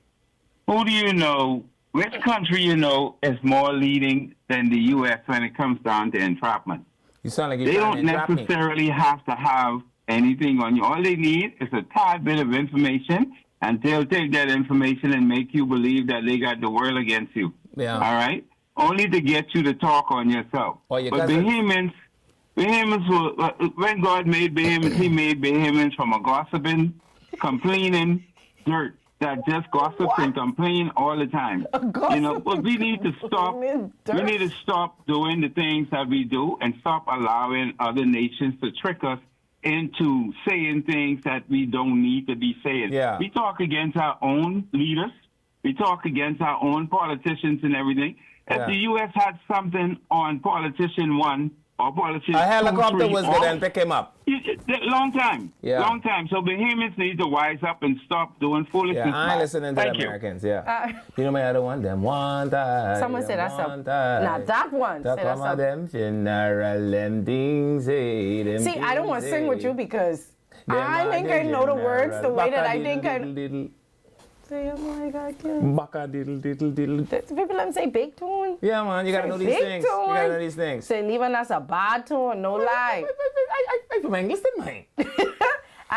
Who do you know, which country you know is more leading than the U.S. when it comes down to entrapment? You sound like you're They trying don't to entrap me. necessarily have to have anything on you. All they need is a tad bit of information, and they'll take that information and make you believe that they got the world against you. Yeah. All right? Only to get you to talk on yourself. Or your But cousin. Bahamians were, when God made Bahamians, he made Bahamians from a gossiping, complaining dirt that just gossips and complain all the time. But we need to stop. We need to stop doing the things that we do and stop allowing other nations to trick us into saying things that we don't need to be saying. Yeah. We talk against our own leaders. We talk against our own politicians and everything. If the U.S. had something on politician 1 or politician 2, A helicopter 3, was good and pick him up. Long time. Yeah. Long time. So Bahamians need to wise up and stop doing foolishness. Yeah, I ain't listening to the Thank you. Americans, You know my other one? Them one time. Someone said that's one a... time. Now that one. Talk Say that's about a... them funeral and things. See, I don't want to sing with you because I think I know the words the way that I think I... Say, oh my God, Baka diddle diddle diddle. People them say big tune. Yeah, man, you gotta know these things. You gotta know these things. Say, leaving us a bad tune, no lie. I from English, didn't I?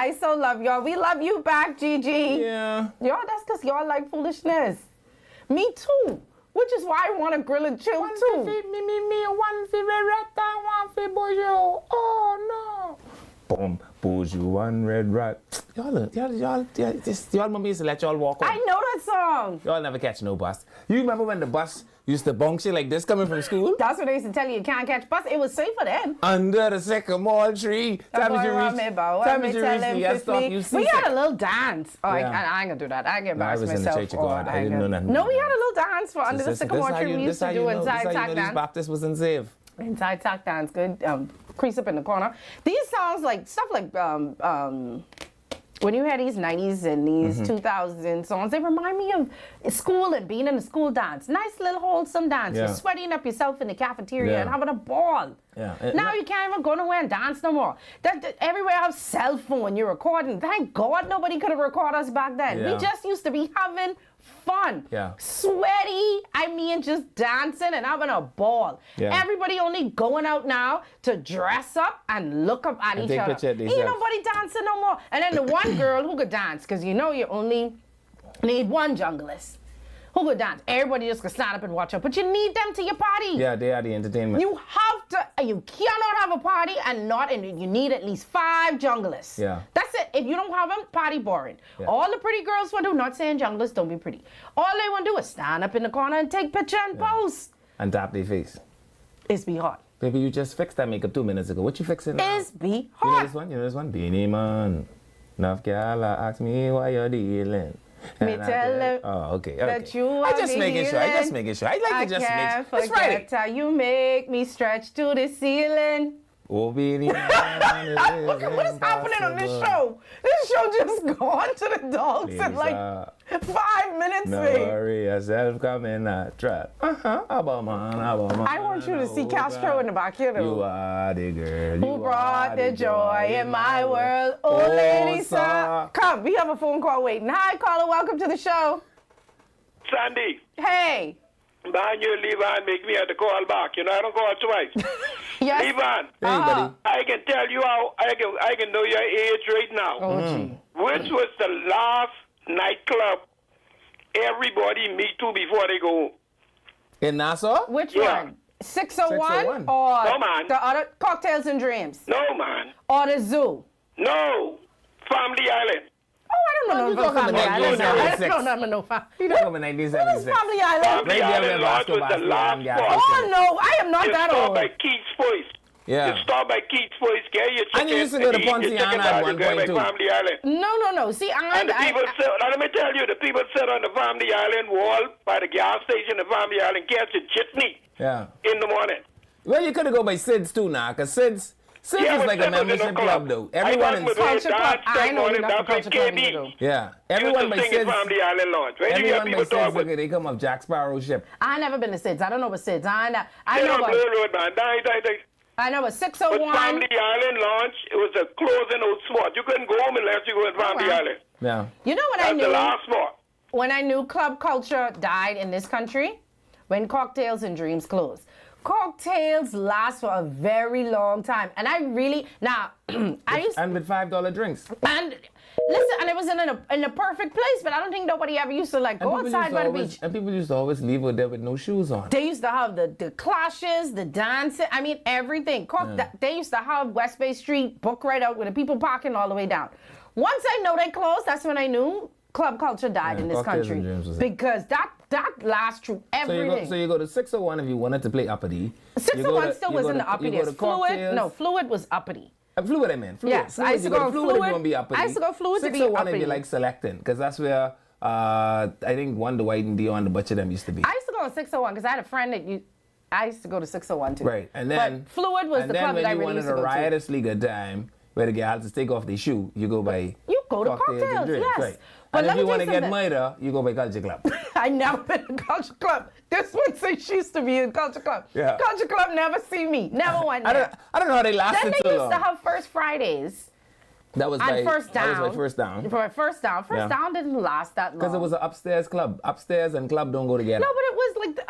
I so love y'all. We love you back, Gigi. Yeah. Y'all, that's because y'all like foolishness. Me too. Which is why I want to grill and chill too. One for red rat, one for bojo. Oh no. Boom, bojo, one red rat. Y'all remember used to let y'all walk on. I know that song. Y'all never catch no bus. You remember when the bus used to bunk shit like this coming from school? That's what they used to tell you can't catch bus. It was safe for them. Under the sycamore tree. Time you reach the stop, you see. We had a little dance. Oh, Yeah. I ain't gonna do that. I get No, I embarrassed was in the myself. Church of God. I didn't know nothing. No, we had a little dance for under the sycamore tree. We used to do inside tack These dance. Baptists wasn't safe. Inside tack dance, good. Crease up in the corner. These songs, like stuff like when you had these 90s and these 2000 songs, they remind me of school and being in a school dance. Nice little wholesome dance. Yeah. You're sweating up yourself in the cafeteria Yeah. and having a ball. Yeah. Now you can't even go nowhere and dance no more. Everywhere I have cell phone, you're recording. Thank God nobody could have recorded us back then. Yeah. We just used to be having fun. Yeah. Sweaty, I mean just dancing and having a ball. Yeah. Everybody only going out now to dress up and look up at And each take other. picture of Ain't themselves. nobody dancing no more. And then the one girl who could dance, because you know you only need one junglist. Who could dance? Everybody just could stand up and watch her. But you need them to your party. Yeah, they are the entertainment. You have to, you cannot have a party and you need at least 5 junglers. Yeah. That's it. If you don't have them, party boring. Yeah. All the pretty girls want to do, not saying junglers don't be pretty. All they want to do is stand up in the corner and take picture and post. And tap their face. It's be hot. Baby, you just fixed that makeup 2 minutes ago. What you fixing now? It's be You know hot. this one? You know this one? Beanie Man. Enough gal ask me why you're dealing. Me And I tell tell- them Oh, okay. that okay. you I are just making sure. I just healing. making sure. I like I to just can't make. It's Friday. forget how you make me stretch to the ceiling. Oh, Beanie Man. Look at what's happening on this show. This show just gone to the dogs in like 5 minutes, No babe. worry, yourself coming at trap. Abba man. I want you to see Castro in the back here, though. You are the girl. Who brought the joy in my world? Oh, lady, sir. Come, we have a phone call waiting. Hi, caller. Welcome to the show. Sandy, Hey. behind you, Levan, make me have to call back. You know, I don't call twice. Yes. Levan, buddy. I can tell you how I can know your age right now. Which was the last nightclub everybody meet to before they go home? In Nassau? Which Yeah. one? 601, 601. or No, man. the other Cocktails and Dreams? No, man. Or the Zoo? No. Family Island. Oh, I don't know you no talking Family about Island. I 1976. don't know no Family You talking about 1976? Family Island? Family Island Lodge was the last spot. Oh, no, I am not You that stop old. by Keith's Voice. Yeah. You stop by Keith's Voice, get your chicken. And you used to go to eat your Pontiana chicken at bag, one you go point, by too. Family Island. No. See, And the people sit, now let me tell you, the people sit on the Family Island wall by the gas station, the Family Island, catch a jitney Yeah. in the morning. Well, you could have go by Sid's too now, because Sid's Yeah, is but like Sid a was in membership the club, though. I Everyone worked in with Culture Dance Club. I that know morning, enough that's for like Culture Club, you KB. do. Yeah. You Everyone used by to sing in Sid's. Family Island Lodge. Where do you hear Everyone by people talk Sid's, with? they come up Jack Sparrow ship. I never been to Sid's. I don't know what Sid's. I know Sit on what. Blue Road, man. I know what But 601. Family Island Lodge, it was a closing out spot. You couldn't go home unless you go in Family Island. Yeah. You know what I That's knew? the last spot. When I knew club culture died in this country, when Cocktails and Dreams closed. Cocktails last for a very long time, and I really And with $5 drinks. and listen, and it was in a perfect place, but I don't think nobody ever used to like go people outside used to by the always- beach. And people used to always leave out there with no shoes on. They used to have the clashes, the dancing, I mean everything. They used to have West Bay Street book right out with the people parking all the way down. Once I know they closed, that's when I knew club culture died in this Cocktails country. and Dreams was it. Because that lasts through everything. So you go to 601 if you wanted to play uppity. 601 still was in the uppity. You go to Fluid, Cocktails. Fluid was uppity. Fluid, I mean. Fluid. Yes, I used to you go Fluid if you Fluid. want to be uppity. I used to go Fluid to be 601 if uppity. you like selecting, because that's where I think Wonder White and Dion the Butcher them used to be. I used to go to 601 because I had a friend I used to go to 601 too. Right, and then but Fluid was the club that I really used to when you go wanted a to. riotously good time, where the girls to take off their shoe, you go by You go to Cocktails and Cocktails, Drinks, yes. right. But And let if me you tell want to you get something. murder, you go by Culture Club. I never been in Culture Club. This one says she used to be in Culture Club. Yeah. Culture Club never see me. Never went I there. don't know how they lasted Then so they used long. to have First Fridays. That was and my First Down. That was my First Down. For First Down. First Yeah. Down didn't last that long. Because it was an upstairs club. Upstairs and club don't go together. No, but it was like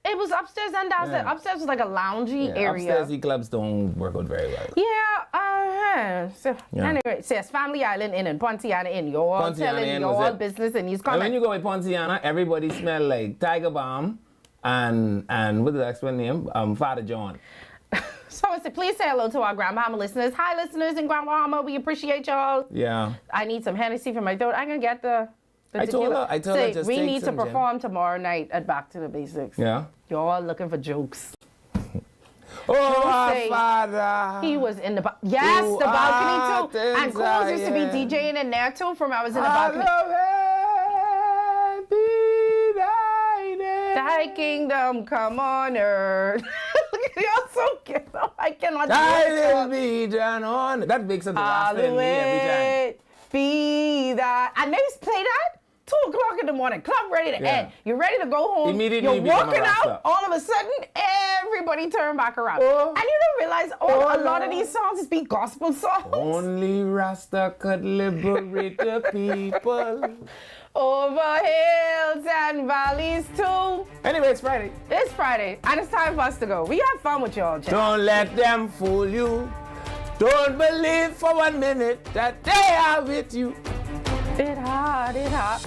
it was upstairs and downstairs. Yeah. Upstairs was like a loungy area. Upstairs clubs don't work out very well. Yeah, Yeah. So anyway, says Family Island Inn and Pontiana Inn. You're all telling your business in these comments. And when you go with Pontiana, everybody smell like Tiger Balm and what did I explain name? Father John. So I said, please say hello to our Grand Bahama listeners. Hi, listeners in Grand Bahama. We appreciate y'all. Yeah. I need some Hennessy for my throat. I can get the tequila. I told her just we take need to some, perform tomorrow night at Back to the Basics. Yeah. You're all looking for jokes. Oh, our Father. He was in the the balcony too. And Coles used to be DJing in there too from I was in the balcony. Thy kingdom come on earth. You're so cute. I cannot Thy will be done on. That makes sense to me every time. Be that. And they used to play that 2 o'clock in the morning. Club ready to end. You're ready to go home. Immediately you're walking out. All of a sudden, everybody turn back around. And you don't realize a lot of these songs is be gospel songs. Only Rasta could liberate the people. Over hills and valleys too. Anyway, it's Friday. It's Friday, and it's time for us to go. We have fun with y'all, Jack. Don't let them fool you. Don't believe for 1 minute that they are with you. It hot.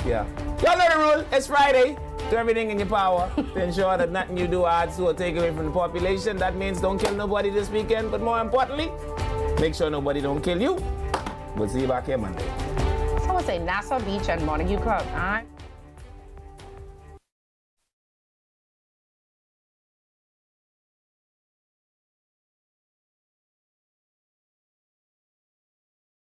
Yeah. Y'all know the rule. It's Friday. Do everything in your power to ensure that nothing you do adds to or take away from the population. That means don't kill nobody this weekend, but more importantly, make sure nobody don't kill you. We'll see you back here Monday. Someone say Nassau Beach and Montague Club, all right?